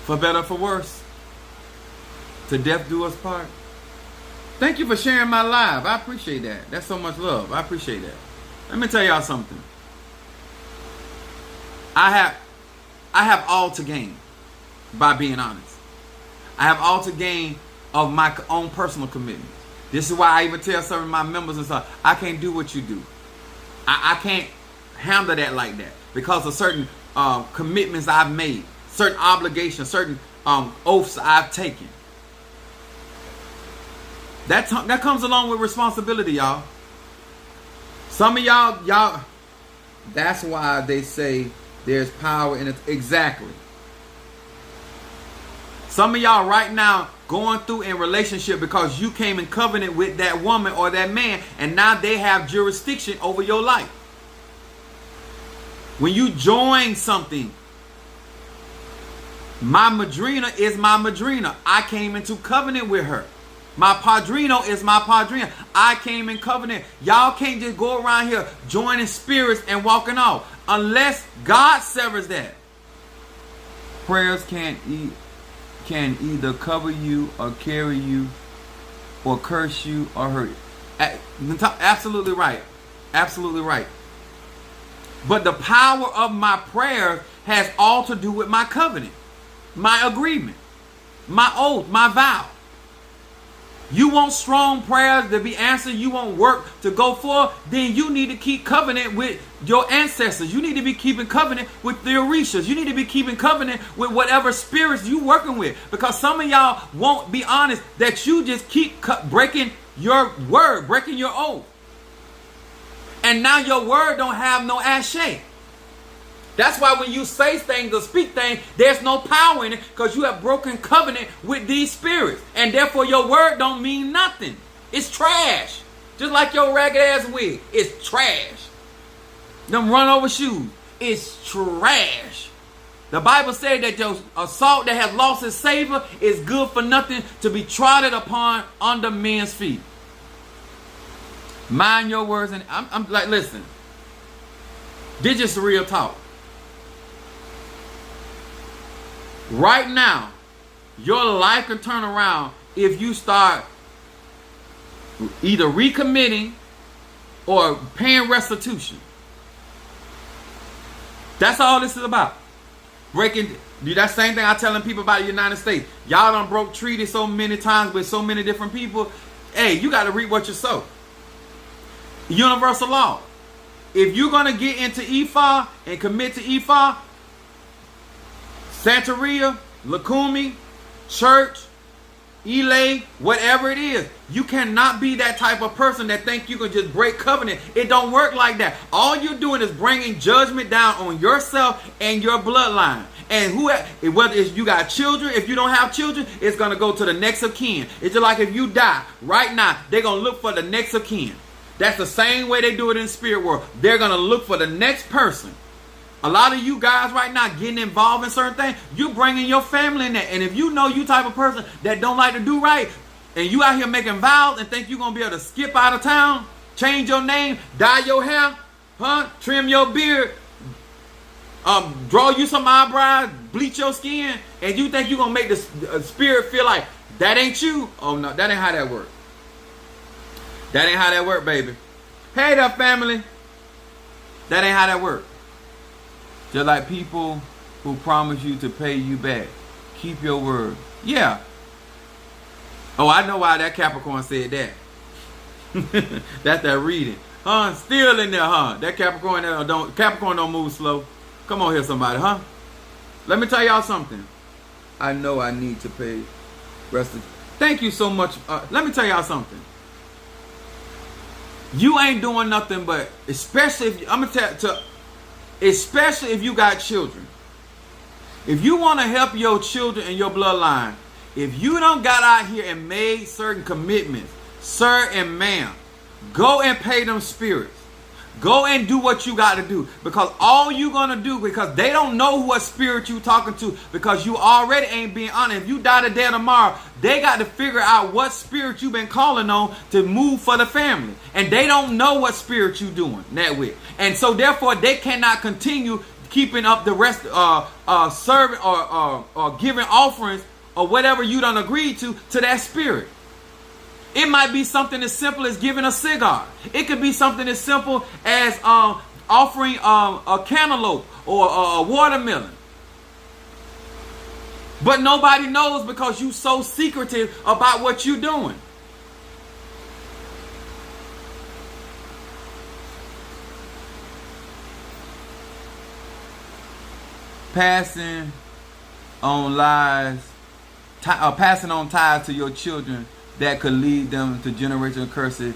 For better or for worse, to death do us part. Thank you for sharing my live. I appreciate that. That's so much love. I appreciate that. Let me tell y'all something. I have all to gain by being honest. I have all to gain of my own personal commitments. This is why I even tell some of my members and stuff, I can't do what you do. I can't handle that like that because of certain commitments I've made. Certain obligations, certain oaths I've taken. That comes along with responsibility, y'all. Some of y'all, that's why they say there's power in it. Exactly. Some of y'all right now going through in relationship because you came in covenant with that woman or that man, and now they have jurisdiction over your life. When you join something, my madrina is my madrina. I came into covenant with her. My padrino is my padrino. I came in covenant. Y'all can't just go around here joining spirits and walking off unless God severs that. Prayers can either cover you or carry you or curse you or hurt you. Absolutely right. Absolutely right. But the power of my prayer has all to do with my covenant. My agreement, my oath, my vow. You want strong prayers to be answered, you want work to go for, then you need to keep covenant with your ancestors. You need to be keeping covenant with the Orishas. You need to be keeping covenant with whatever spirits you working with. Because some of y'all won't be honest that you just keep breaking your word, breaking your oath. And now your word don't have no ashe. That's why when you say things or speak things, there's no power in it because you have broken covenant with these spirits. And therefore your word don't mean nothing. It's trash. Just like your ragged ass wig. It's trash. Them run over shoes. It's trash. The Bible said that a salt that has lost its savor is good for nothing to be trodden upon under men's feet. Mind your words. And I'm like, listen. This is just real talk. Right now, your life can turn around if you start either recommitting or paying restitution. That's all this is about. Breaking, that same thing I'm telling people about the United States. Y'all done broke treaties so many times with so many different people. Hey, you got to reap what you sow. Universal law. If you're going to get into Ifa and commit to Ifa, Santeria, Lukumi, church, Elay, whatever it is, you cannot be that type of person that think you can just break covenant. It don't work like that. All you're doing is bringing judgment down on yourself and your bloodline. And whether it's you got children, if you don't have children, it's going to go to the next of kin. It's just like if you die right now, they're going to look for the next of kin. That's the same way they do it in the spirit world. They're going to look for the next person A lot of you guys right now getting involved in certain things, you bringing your family in there. And if you know you type of person that don't like to do right, and you out here making vows and think you're going to be able to skip out of town, change your name, dye your hair, trim your beard, draw you some eyebrows, bleach your skin, and you think you're going to make the spirit feel like that ain't you? Oh, no, that ain't how that works. That ain't how that work, baby. Hey there, family. That ain't how that work. Just like people who promise you to pay you back. Keep your word. Yeah. Oh, I know why that Capricorn said that. That's that reading. Still in there, That Capricorn don't move slow. Come on here, somebody, Let me tell y'all something. I know I need to pay Thank you so much. Let me tell y'all something. You ain't doing nothing but, especially if you got children. If you want to help your children and your bloodline, if you don't got out here and made certain commitments, sir and ma'am, go and pay them spirits. Go and do what you got to do. Because all you going to do, because they don't know what spirit you talking to, because you already ain't being honest. If you die today tomorrow, they got to figure out what spirit you been calling on to move for the family. And they don't know what spirit you doing that with. And so therefore, they cannot continue keeping up the rest, serving or giving offerings or whatever you done agreed to that spirit. It might be something as simple as giving a cigar. It could be something as simple as offering a cantaloupe or a watermelon. But nobody knows because you so secretive about what you're doing. Passing on ties to your children that could lead them to generational curses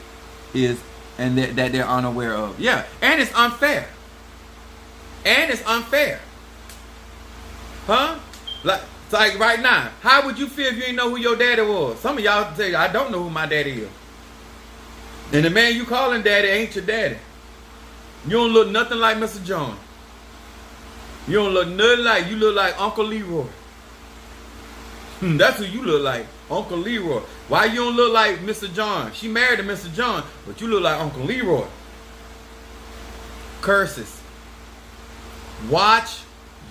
and that they're unaware of. Yeah, and it's unfair. Like right now, how would you feel if you didn't know who your daddy was? Some of y'all say, I don't know who my daddy is. And the man you calling daddy ain't your daddy. You don't look nothing like Mr. John. You don't look nothing like, you look like Uncle Leroy. That's who you look like, Uncle Leroy. Why you don't look like Mr. John? She married to Mr. John, but you look like Uncle Leroy. Curses. Watch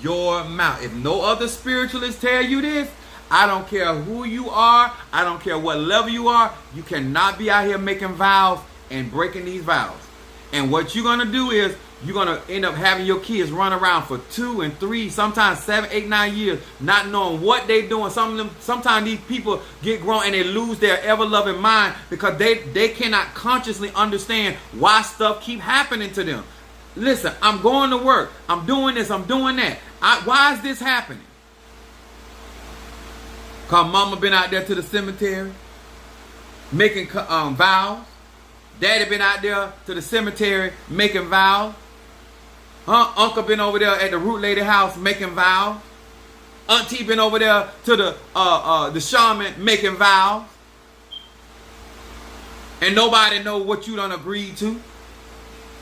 your mouth. If no other spiritualists tell you this, I don't care who you are. I don't care what level you are. You cannot be out here making vows and breaking these vows. And what you're going to do is you're going to end up having your kids run around for 2 and 3, sometimes 7, 8, 9 years, not knowing what they're doing. Sometimes these people get grown and they lose their ever-loving mind because they cannot consciously understand why stuff keep happening to them. Listen, I'm going to work. I'm doing this. I'm doing that. Why is this happening? Because mama been out there to the cemetery making vows. Daddy been out there to the cemetery making vows. Uncle been over there at the root lady house making vows. Auntie been over there to the shaman making vows. And nobody know what you done agreed to.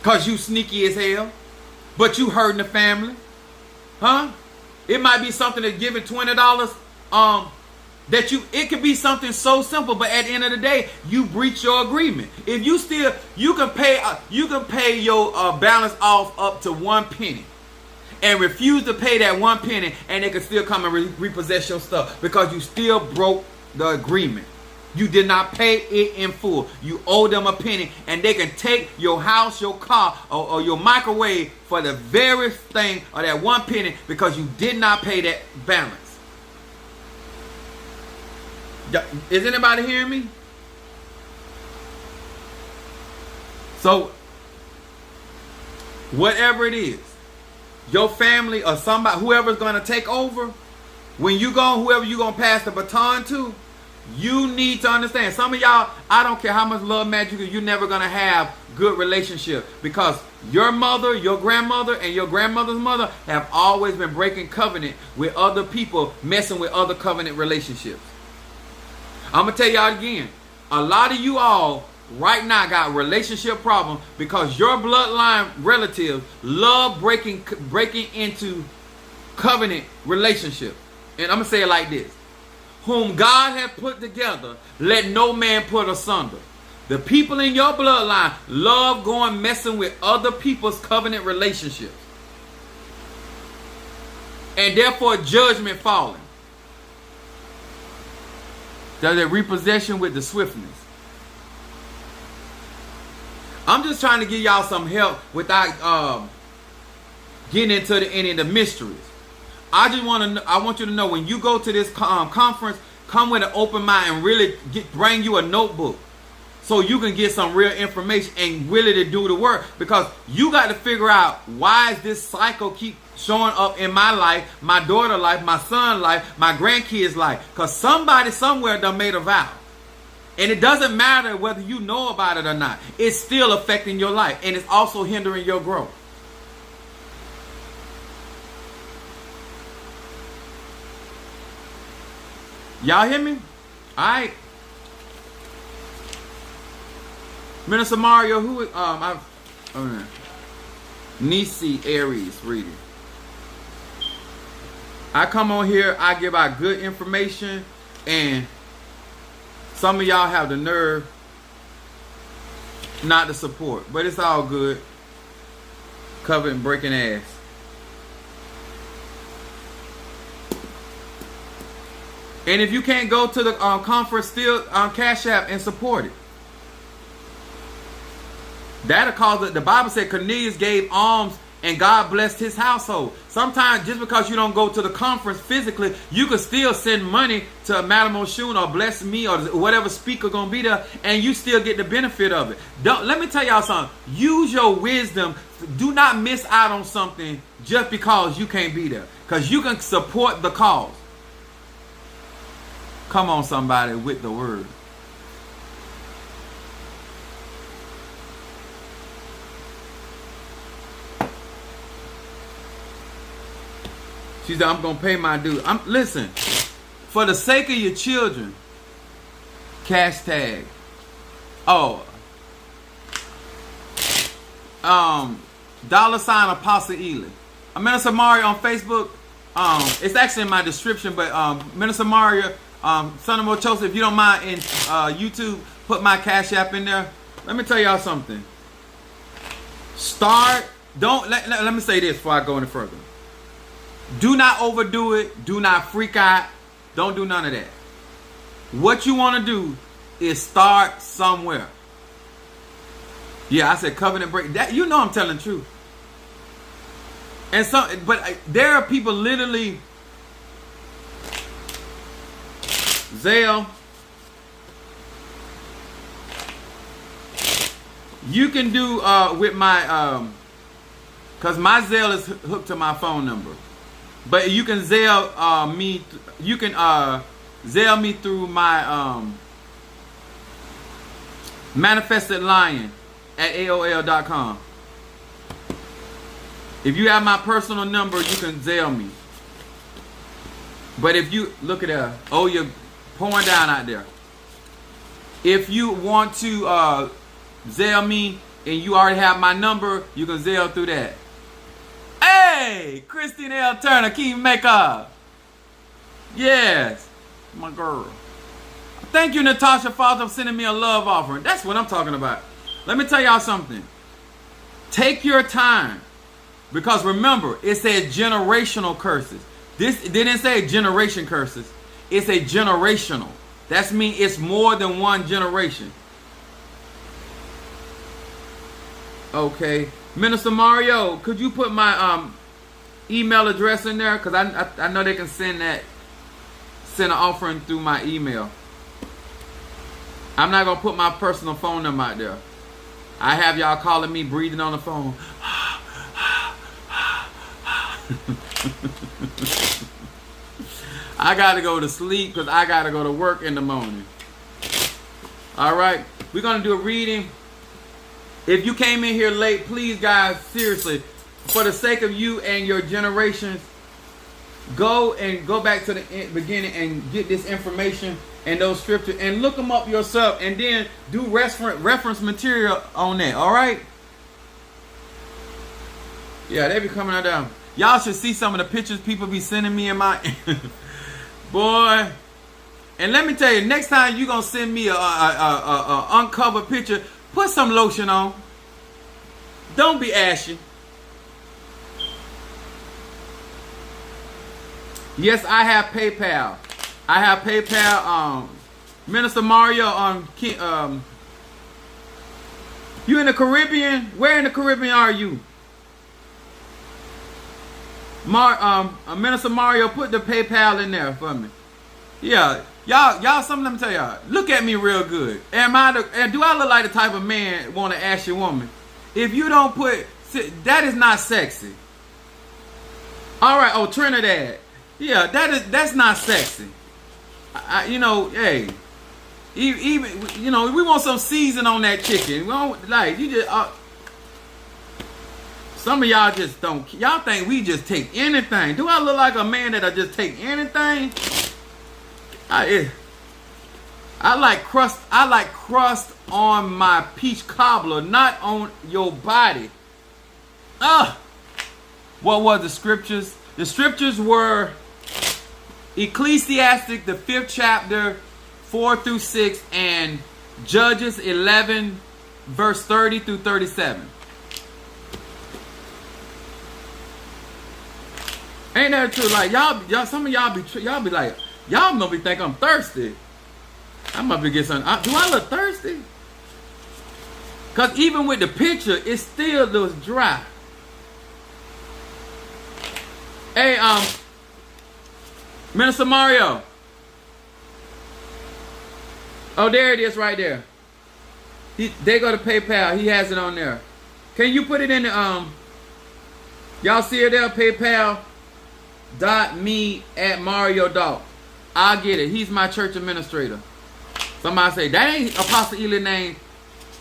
Because you sneaky as hell. But you hurting the family. It might be something that's giving $20. It could be something so simple, but at the end of the day, you breach your agreement. If you can pay your balance off up to 1 penny, and refuse to pay that 1 penny, and they can still come and repossess your stuff because you still broke the agreement. You did not pay it in full. You owe them a penny, and they can take your house, your car, or your microwave for the very thing or that 1 penny because you did not pay that balance. Is anybody hearing me? So, whatever it is, your family or somebody, whoever's going to take over, when you go, whoever you're going to pass the baton to, you need to understand. Some of y'all, I don't care how much love magic you're never going to have good relationship because your mother, your grandmother, and your grandmother's mother have always been breaking covenant with other people, messing with other covenant relationships. I'm going to tell y'all again, a lot of you all right now got a relationship problem because your bloodline relatives love breaking into covenant relationship. And I'm going to say it like this. Whom God hath put together, let no man put asunder. The people in your bloodline love going messing with other people's covenant relationships. And therefore judgment falling. Does it repossession with the swiftness? I'm just trying to give y'all some help without getting into any of the mysteries. I want you to know when you go to this conference, come with an open mind and really bring you a notebook so you can get some real information and really to do the work, because you got to figure out why is this cycle keep showing up in my life, my daughter's life, my son's life, my grandkids' life, because somebody somewhere done made a vow. And it doesn't matter whether you know about it or not. It's still affecting your life, and it's also hindering your growth. Y'all hear me? All right. Minister Mario, who is Nisi Aries reading. I come on here, I give out good information, and some of y'all have the nerve not to support, but it's all good. Covered and breaking ass. And if you can't go to the conference, still Cash App and support it. That'll cause it. The Bible said Cornelius gave alms and God blessed his household. Sometimes just because you don't go to the conference physically, you can still send money to Madam Oshun or Bless Me or whatever speaker gonna be there, and you still get the benefit of it. Let me tell y'all something. Use your wisdom. Do not miss out on something just because you can't be there, because you can support the cause. Come on, somebody, with the word. She said, I'm going to pay my due. Listen, for the sake of your children, cash tag. $$ Apostle Ely. Minister Mario on Facebook. It's actually in my description, but Minister Mario, Son of Mochosa, if you don't mind, in YouTube, put my Cash App in there. Let me tell y'all something. Let me say this before I go any further. Do not overdo it. Do not freak out. Don't do none of that. What you want to do is start somewhere. Yeah, I said covenant break. That, you know I'm telling the truth. But there are people literally Zelle. You can do with my because my Zelle is hooked to my phone number. But you can Zelle me. You can Zelle me through my Manifested Lion at AOL.com. If you have my personal number, you can Zelle me. But if you look at that, oh, you're pouring down out there. If you want to Zelle me and you already have my number, you can Zelle through that. Hey, Christine L. Turner, Kingmaker. Yes, my girl. Thank you, Natasha Father, for sending me a love offering. That's what I'm talking about. Let me tell y'all something. Take your time. Because remember, it said generational curses. This didn't say generation curses. It's a generational. That means it's more than one generation. Okay. Minister Mario, could you put my email address in there? Because I know they can send an offering through my email. I'm not going to put my personal phone number out there. I have y'all calling me, breathing on the phone. I got to go to sleep because I got to go to work in the morning. All right. We're going to do a reading. If you came in here late, please, guys, seriously, for the sake of you and your generations, go back to the beginning and get this information. and those scriptures and look them up yourself and then do reference material on that. All right? Yeah, they be coming out there. Y'all should see some of the pictures people be sending me in my boy. And let me tell you, next time you gonna send me a uncovered picture, put some lotion on. Don't be ashy. Yes, I have PayPal. I have PayPal. Minister Mario, you in the Caribbean? Where in the Caribbean are you? Minister Mario, put the PayPal in there for me. Yeah, y'all. Something. Let me tell y'all. Look at me real good. Do I look like the type of man want to ask your woman? If you don't put, that is not sexy. All right. Oh, Trinidad. Yeah, that's not sexy. Hey, even we want some season on that chicken. We don't, like you just. Some of y'all just don't. Y'all think we just take anything. Do I look like a man that'll just take anything? I like crust. I like crust on my peach cobbler, not on your body. What were the scriptures? The scriptures were Ecclesiastic, the 5th chapter, 4 through 6, and Judges 11, verse 30 through 37. Ain't that true? Like y'all, some of y'all be like, y'all gonna be think I'm thirsty. I must be get something. Do I look thirsty? Cause even with the picture, it still looks dry. Hey, Minister Mario. Oh, there it is, right there. They go to PayPal. He has it on there. Can you put it in the Y'all see it there? PayPal.me@Mario. I'll get it. He's my church administrator. Somebody say, that ain't Apostle Ely name.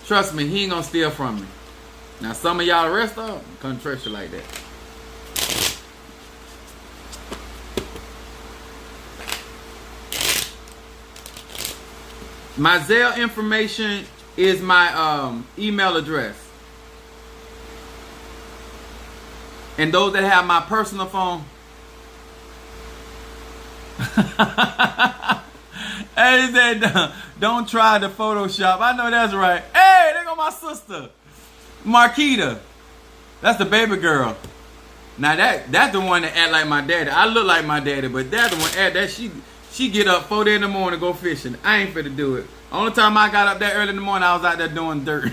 Trust me, he ain't gonna steal from me. Now some of y'all the rest of them couldn't trust you like that. My Zelle information is my email address. And those that have my personal phone. Hey, he said, don't try the Photoshop. I know that's right. Hey, there go my sister, Marquita. That's the baby girl. Now that's the one that act like my daddy. I look like my daddy, but that's the one that she get up 4 days in the morning to go fishing. I ain't finna do it. Only time I got up that early in the morning, I was out there doing dirt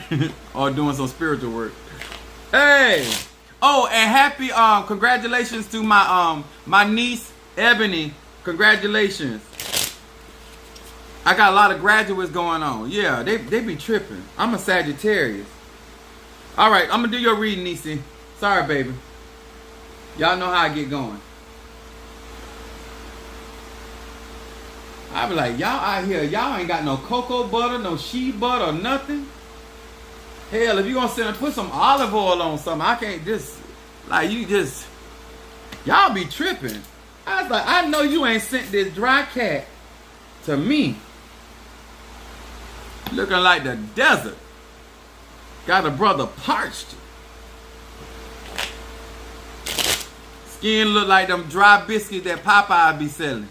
or doing some spiritual work. Hey. Oh, and happy congratulations to my my niece Ebony. Congratulations. I got a lot of graduates going on. Yeah, they be tripping. I'm a Sagittarius. All right, I'm gonna do your reading, Niecy. Sorry, baby. Y'all know how I get going. I be like, y'all out here, y'all ain't got no cocoa butter, no shea butter, nothing. Hell, if you gonna put some olive oil on something, I can't just, like, y'all be tripping. I was like, I know you ain't sent this dry cat to me. Looking like the desert. Got a brother parched. Skin look like them dry biscuits that Popeye be selling.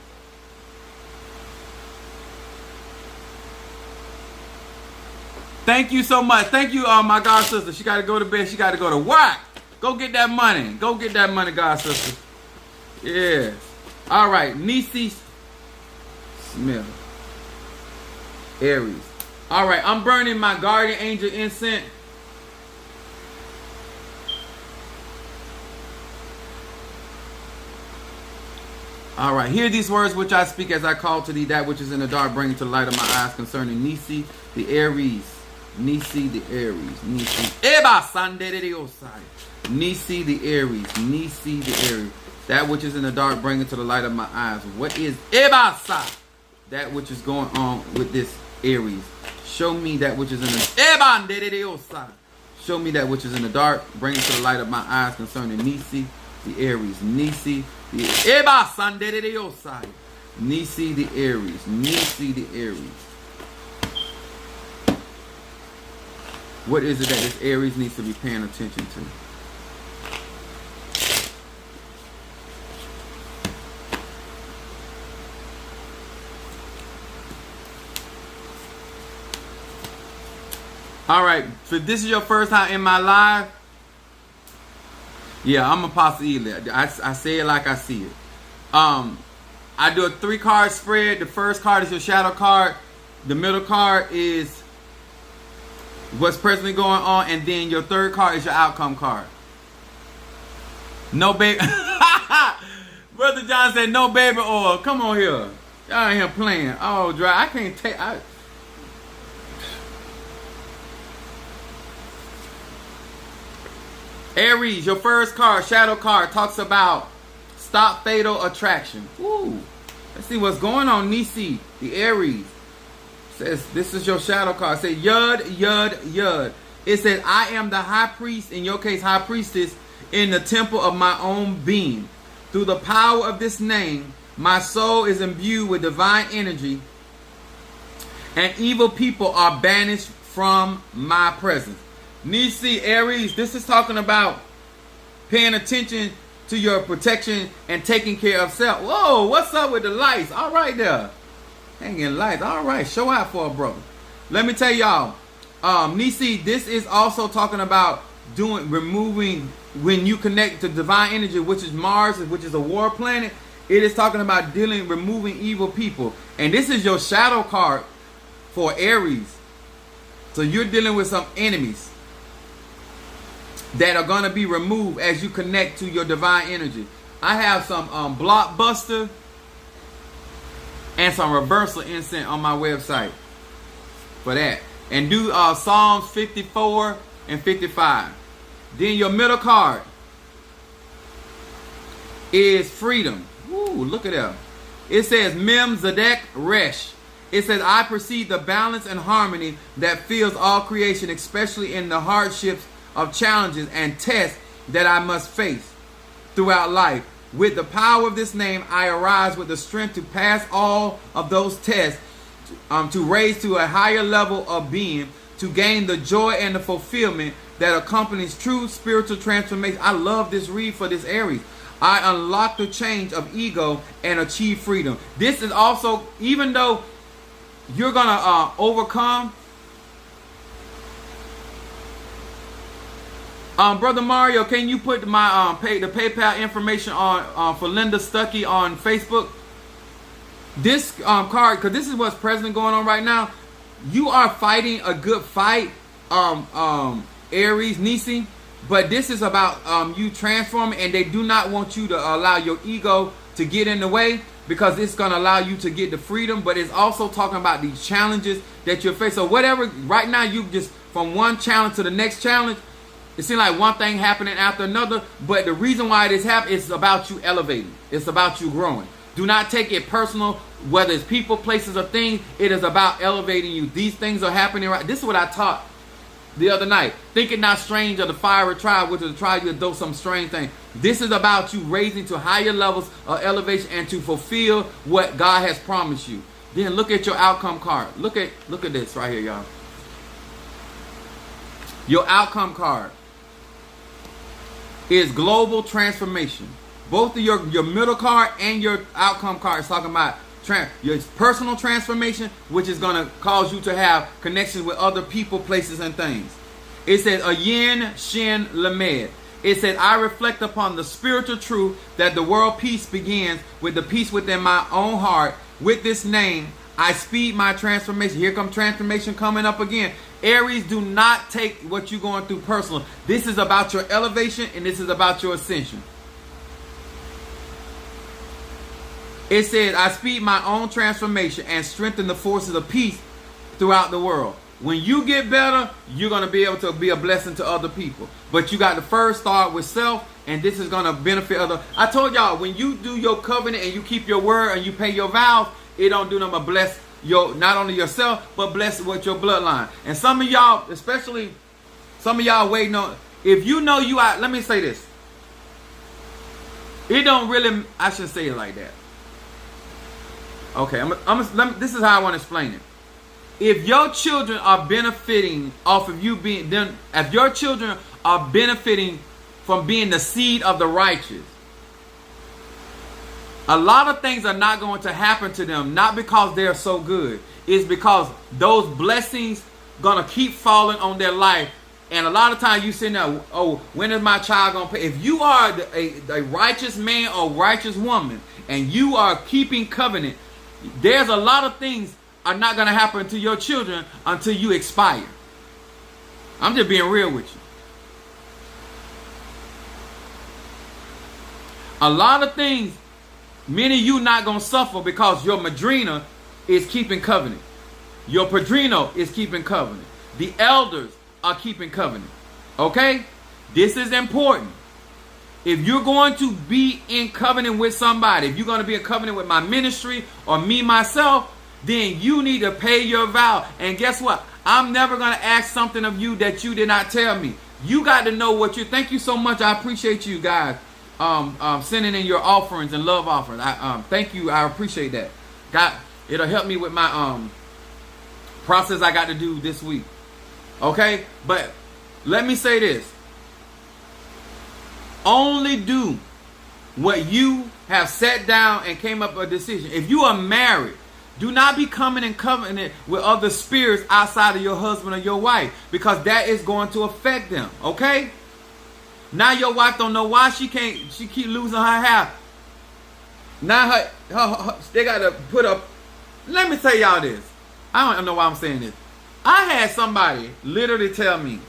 Thank you so much. Thank you, my god sister. She got to go to bed. She got to go to work. Go get that money. Go get that money, god sister. Yeah. All right. Niecy Smith. Aries. All right. I'm burning my guardian angel incense. All right. Hear these words which I speak as I call to thee that which is in the dark, bringing to the light of my eyes concerning Niecy the Aries. Niecy the Aries. Niecy. Eba Sanderiosai. Niecy the Aries. Niecy the Aries. That which is in the dark, bring it to the light of my eyes. What is Ebasa? That which is going on with this Aries. Show me that which is in the Ebanderiosai. Show me that which is in the dark, bring it to the light of my eyes concerning Niecy the Aries. Niecy the Eba Sanderiosai. Nisi the Aries. Nisi the Aries. What is it that this Aries needs to be paying attention to? All right, so this is your first time in my live. Yeah, I'm Apostle Ely. I say it like I see it. I do a 3-card spread. The first card is your shadow card. The middle card is what's presently going on, and then your third card is your outcome card. No baby. Brother John said no baby oil. Come on here. Y'all ain't here playing. Oh, dry. I can't take. Aries, your first card, shadow card, talks about stop fatal attraction. Ooh. Let's see what's going on. Nisi, the Aries. Says this is your shadow card. Say Yud, Yud, Yud. It says I am the high priest, in your case high priestess, in the temple of my own being. Through the power of this name, my soul is imbued with divine energy, and evil people are banished from my presence. Nisi, Aries, this is talking about paying attention to your protection and taking care of self. Whoa, what's up with the lights? All right there. Hanging lights. All right, show out for a brother. Let me tell y'all, Nisi, this is also talking about removing, when you connect to divine energy, which is Mars, which is a war planet. It is talking about removing evil people. And this is your shadow card for Aries. So you're dealing with some enemies that are going to be removed as you connect to your divine energy. I have some blockbuster and some reversal incense on my website for that. And do Psalms 54 and 55. Then your middle card is freedom. Woo, look at that. It says Mem Zadek Resh. It says I perceive the balance and harmony that fills all creation, especially in the hardships of challenges and tests that I must face throughout life. With the power of this name, I arise with the strength to pass all of those tests, to raise to a higher level of being, to gain the joy and the fulfillment that accompanies true spiritual transformation. I love this read for this Aries. I unlock the chains of ego and achieve freedom. This is also, even though you're going to overcome. Brother Mario, can you put my the PayPal information on for Linda Stuckey on Facebook? This card, because this is what's present going on right now. You are fighting a good fight, Aries, Nisi, but this is about you transforming, and they do not want you to allow your ego to get in the way, because it's going to allow you to get the freedom. But it's also talking about these challenges that you're facing. So whatever, right now you just from one challenge to the next challenge. It seems like one thing happening after another, but the reason why it is happening is about you elevating. It's about you growing. Do not take it personal, whether it's people, places, or things. It is about elevating you. These things are happening right. This is what I taught the other night. Think it not strange of the fiery tribe, which is a tribe you do some strange thing. This is about you raising to higher levels of elevation and to fulfill what God has promised you. Then look at your outcome card. Look at this right here, y'all. Your outcome card is global transformation. Both of your middle card and your outcome card is talking about your personal transformation, which is going to cause you to have connections with other people, places, and things. It says Ayin Shin Lamed. It says I reflect upon the spiritual truth that the world peace begins with the peace within my own heart. With this name, I speed my transformation. Here comes transformation coming up again. Aries, do not take what you're going through personal. This is about your elevation, and this is about your ascension. It says, I speed my own transformation and strengthen the forces of peace throughout the world. When you get better, you're going to be able to be a blessing to other people. But you got to first start with self, and this is going to benefit other. I told y'all, when you do your covenant and you keep your word and you pay your vows, it don't do nothing but bless not only yourself, but bless with your bloodline. And some of y'all, especially some of y'all waiting on, if you know you out, let me say this. It don't really, I shouldn't say it like that. Okay, this is how I want to explain it. If your children are benefiting off of you being, then if your children are benefiting from being the seed of the righteous, a lot of things are not going to happen to them, not because they're so good. It's because those blessings gonna keep falling on their life. And a lot of times you sitting there, oh, when is my child gonna pay? If you are a righteous man or righteous woman and you are keeping covenant, there's a lot of things are not going to happen to your children until you expire. I'm just being real with you. A lot of things, many of you not going to suffer because your madrina is keeping covenant. Your padrino is keeping covenant. The elders are keeping covenant. Okay? This is important. If you're going to be in covenant with somebody, if you're going to be in covenant with my ministry or me, myself, then you need to pay your vow. And guess what? I'm never going to ask something of you that you did not tell me. You got to know what you. Thank you so much. I appreciate you guys sending in your offerings and love offerings. Thank you. I appreciate that. It'll help me with my process I got to do this week. Okay? But let me say this. Only do what you have sat down and came up with a decision. If you are married, do not be coming in covenant with other spirits outside of your husband or your wife, because that is going to affect them. Okay? Now your wife don't know why she keep losing her hair. Now they got to put up. Let me tell y'all this. I don't know why I'm saying this. I had somebody literally tell me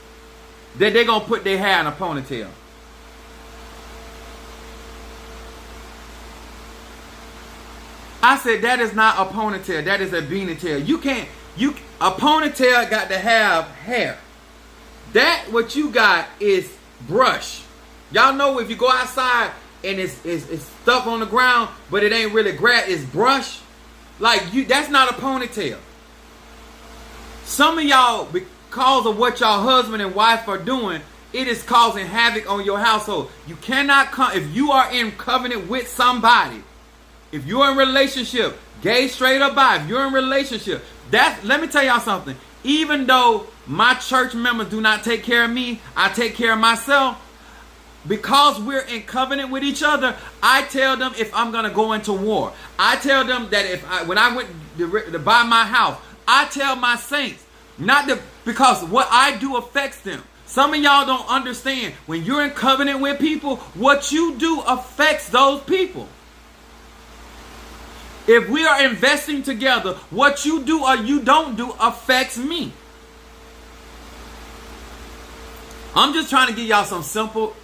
that they're going to put their hair in a ponytail. I said, that is not a ponytail. That is a beanie tail. A ponytail got to have hair. That what you got is brush. Y'all know if you go outside and it's stuff on the ground, but it ain't really grass, it's brush. That's not a ponytail. Some of y'all, because of what y'all husband and wife are doing, it is causing havoc on your household. You cannot come, if you are in covenant with somebody, if you're in relationship, gay, straight, or bi, if you're in relationship, let me tell y'all something. Even though my church members do not take care of me, I take care of myself. Because we're in covenant with each other, I tell them if I'm going to go into war. I tell them that when I went to buy my house, I tell my saints, because what I do affects them. Some of y'all don't understand. When you're in covenant with people, what you do affects those people. If we are investing together, what you do or you don't do affects me. I'm just trying to give y'all some simple,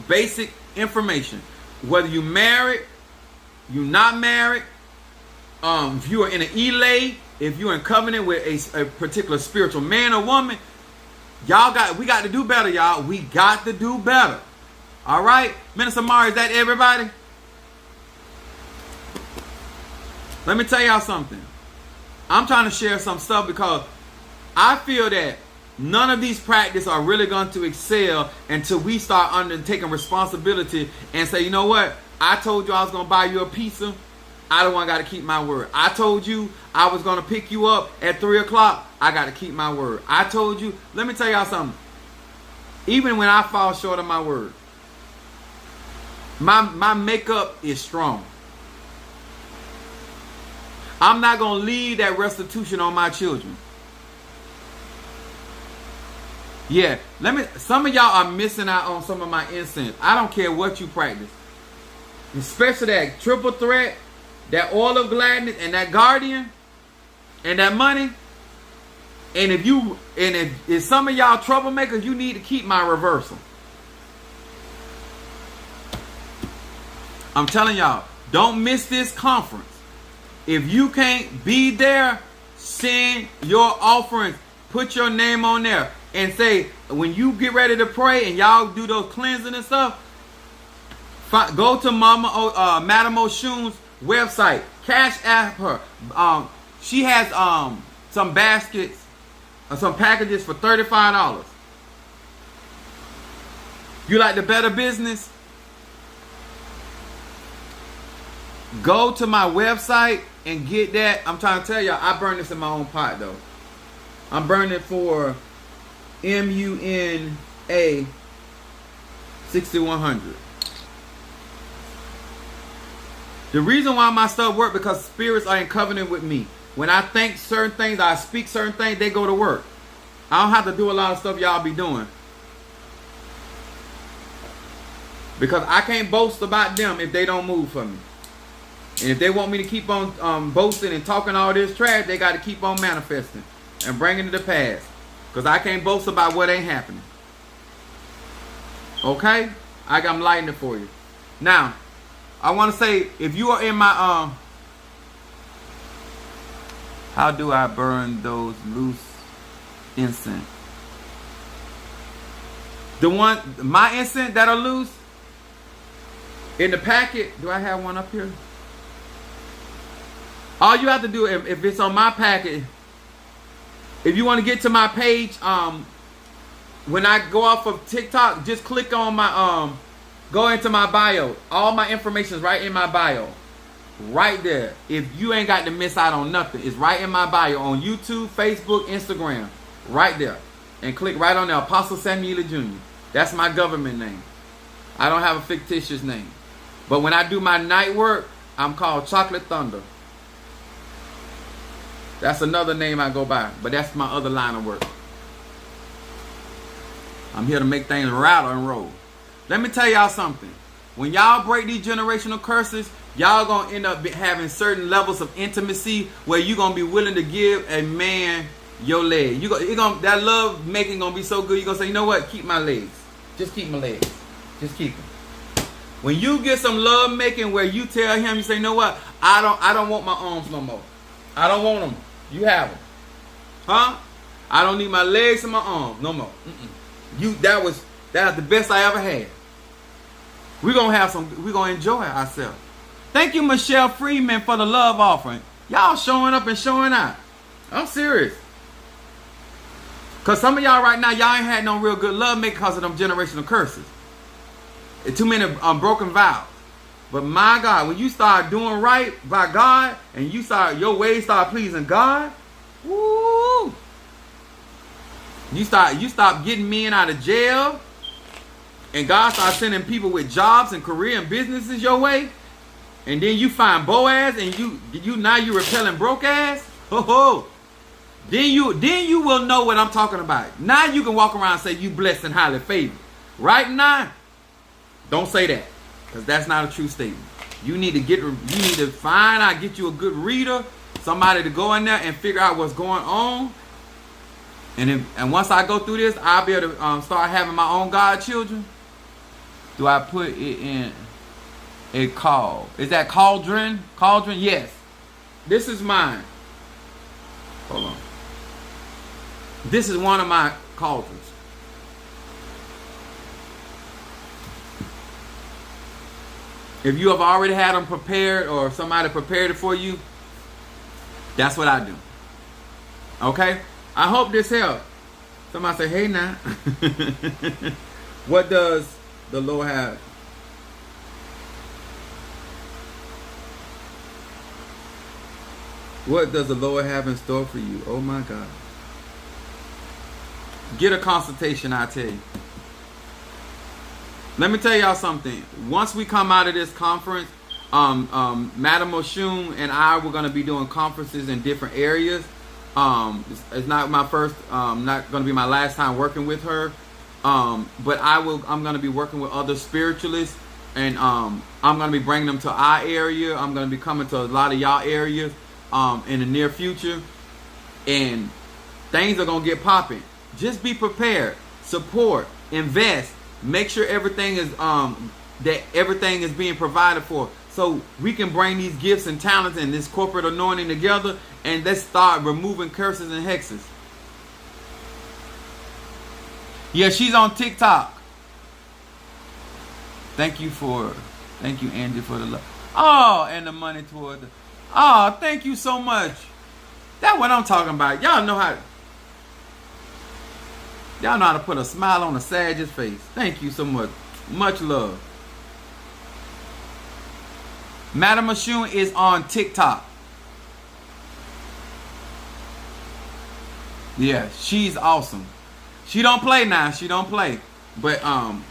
basic information. Whether you married, you not married, if you are in an elay, if you're in covenant with a particular spiritual man or woman, we got to do better, y'all. We got to do better. All right? Minister Mari, is that everybody? Let me tell y'all something. I'm trying to share some stuff because I feel that none of these practices are really going to excel until we start undertaking responsibility and say, you know what? I told you I was going to buy you a pizza. I don't want to keep my word. I told you I was going to pick you up at 3 o'clock. I got to keep my word. I told you. Let me tell y'all something. Even when I fall short of my word, my makeup is strong. I'm not going to leave that restitution on my children. Yeah, some of y'all are missing out on some of my incense. I don't care what you practice. Especially that triple threat, that oil of gladness, and that guardian, and that money. And if some of y'all troublemakers, you need to keep my reversal. I'm telling y'all, don't miss this conference. If you can't be there, send your offerings. Put your name on there. And say, when you get ready to pray and y'all do those cleansing and stuff, go to Madam Oshun's website. Cash app her. She has some baskets, some packages for $35. You like the better business? Go to my website and get that, I'm trying to tell y'all, I burn this in my own pot though. I'm burning it for MUNA 6100. The reason why my stuff work because spirits are in covenant with me. When I think certain things, I speak certain things, they go to work. I don't have to do a lot of stuff y'all be doing. Because I can't boast about them if they don't move for me. And if they want me to keep on boasting and talking all this trash, they got to keep on manifesting and bringing it to pass. Because I can't boast about what ain't happening. Okay? I'm lighting it for you. Now, I want to say, if you are in my, how do I burn those loose incense? My incense that are loose, in the packet, do I have one up here? All you have to do, if it's on my packet, if you want to get to my page, when I go off of TikTok, just click on my, go into my bio. All my information is right in my bio. Right there. If you ain't got to miss out on nothing, it's right in my bio on YouTube, Facebook, Instagram. Right there. And click right on there. Apostle Samuel Jr. That's my government name. I don't have a fictitious name. But when I do my night work, I'm called Chocolate Thunder. That's another name I go by. But that's my other line of work. I'm here to make things rattle and roll. Let me tell y'all something. When y'all break these generational curses, y'all gonna end up having certain levels of intimacy where you gonna be willing to give a man your leg. That love making gonna be so good. You gonna say, you know what? Keep my legs. Just keep my legs. Just keep them. When you get some love making where you tell him, you say, you know what? I don't want my arms no more. I don't want them. You have them. Huh? I don't need my legs and my arms no more. That's the best I ever had. We're gonna enjoy ourselves. Thank you, Michelle Freeman, for the love offering. Y'all showing up and showing out. I'm serious. Because some of y'all right now, y'all ain't had no real good love making because of them generational curses. Too many broken vows. But my God, when you start doing right by God, and your ways start pleasing God, woo! You stop getting men out of jail, and God starts sending people with jobs and career and businesses your way, and then you find Boaz, and you repelling broke ass. Then you will know what I'm talking about. Now you can walk around and say you blessed and highly favored. Right now, don't say that, because that's not a true statement. You need to get you a good reader, somebody to go in there and figure out what's going on. And once I go through this, I'll be able to start having my own godchildren. Do I put it in a call? Is that cauldron? Cauldron? Yes. This is mine. Hold on. This is one of my cauldrons. If you have already had them prepared, or somebody prepared it for you, that's what I do. Okay? I hope this helps. Somebody say, hey now. What does the Lord have? What does the Lord have in store for you? Oh my God. Get a consultation, I tell you. Let me tell y'all something. Once we come out of this conference, Madam Oshun and I were going to be doing conferences in different areas. It's not my first, not going to be my last time working with her. But I'm going to be working with other spiritualists, and I'm going to be bringing them to our area. I'm going to be coming to a lot of y'all areas in the near future, and things are going to get popping. Just be prepared, support, invest, make sure everything is being provided for, so we can bring these gifts and talents and this corporate anointing together, and let's start removing curses and hexes. Yeah, she's on TikTok. Thank you, Angie, for the love. Oh, and the money toward the. Oh, thank you so much. That's what I'm talking about. Y'all know how to put a smile on a Sage's face. Thank you so much. Much love. Madam Oshun is on TikTok. Yeah, she's awesome. She don't play now. She don't play. But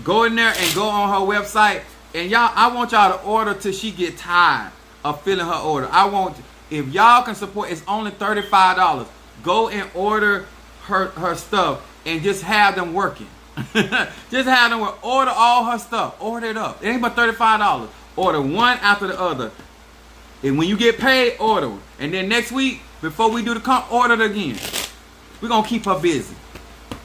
go in there and go on her website. And y'all, I want y'all to order till she get tired of filling her order. I want, if y'all can support, it's only $35. Go and order her stuff and just have them working. Just have them work. Order all her stuff. Order it up. It ain't but $35. Order one after the other. And when you get paid, order it. And then next week, before we do the comp, order it again. We're going to keep her busy.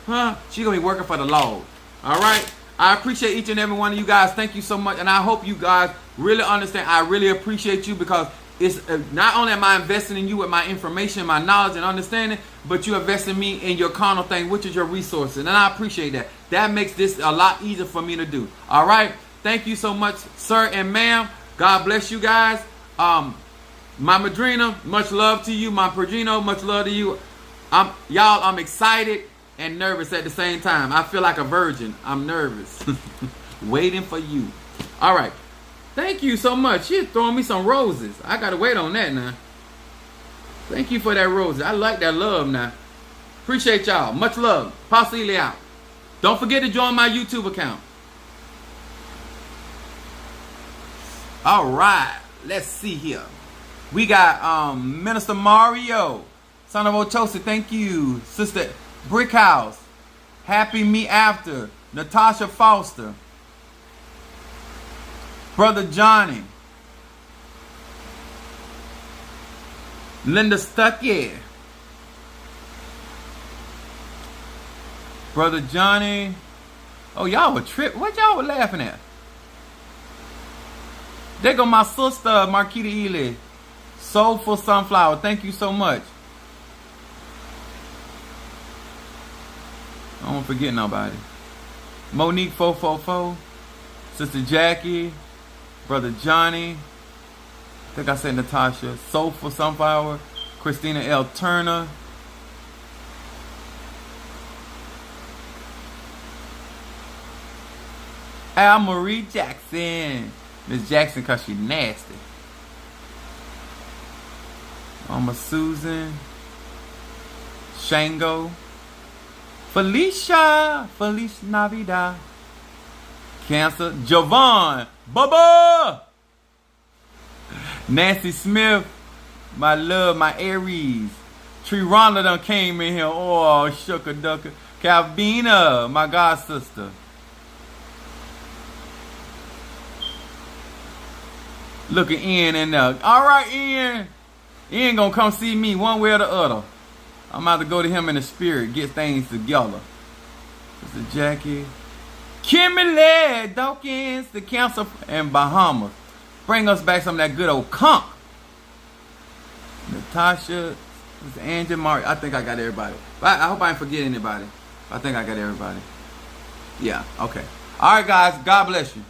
Huh? She's going to be working for the Lord. All right? I appreciate each and every one of you guys. Thank you so much. And I hope you guys really understand. I really appreciate you because it's not only am I investing in you with my information, my knowledge and understanding, but you invest in me in your carnal thing, which is your resources. And I appreciate that. That makes this a lot easier for me to do. All right? Thank you so much, sir and ma'am. God bless you guys. My Madrina, much love to you. My Pergino, much love to you. I'm excited and nervous at the same time. I feel like a virgin. I'm nervous. Waiting for you. All right. Thank you so much. She's throwing me some roses. I got to wait on that now. Thank you for that roses. I like that love now. Appreciate y'all. Much love. Apostle Ely out. Don't forget to join my YouTube account. All right. Let's see here. We got Minister Mario. Son of Ochosi. Thank you. Sister Brickhouse. Happy Me After. Natasha Foster. Brother Johnny. Linda Stuckey. Brother Johnny. Oh, y'all were tripping. What y'all were laughing at? There go my sister, Marquita Ely. Soulful Sunflower. Thank you so much. I don't forget nobody. Monique 444. Sister Jackie. Brother Johnny. I think I said Natasha. Soulful Sunflower. Christina L. Turner. Al Marie Jackson. Miss Jackson because she nasty. Mama Susan. Shango. Felicia Navidad. Cancer. Javon. Bubba. Nancy Smith. My love, my Aries. Tree Rhonda done came in here. Oh, shucker ducker. Calvina, my god sister. Look at Ian in there. All right, Ian. Ian gonna come see me one way or the other. I'm about to go to him in the spirit, get things together. Sister Jackie. Kimberly Dawkins, the Council in Bahamas. Bring us back some of that good old conch. Natasha, Sister Angela, Mari. I think I got everybody. I hope I didn't forget anybody. I think I got everybody. Yeah, okay. All right, guys. God bless you.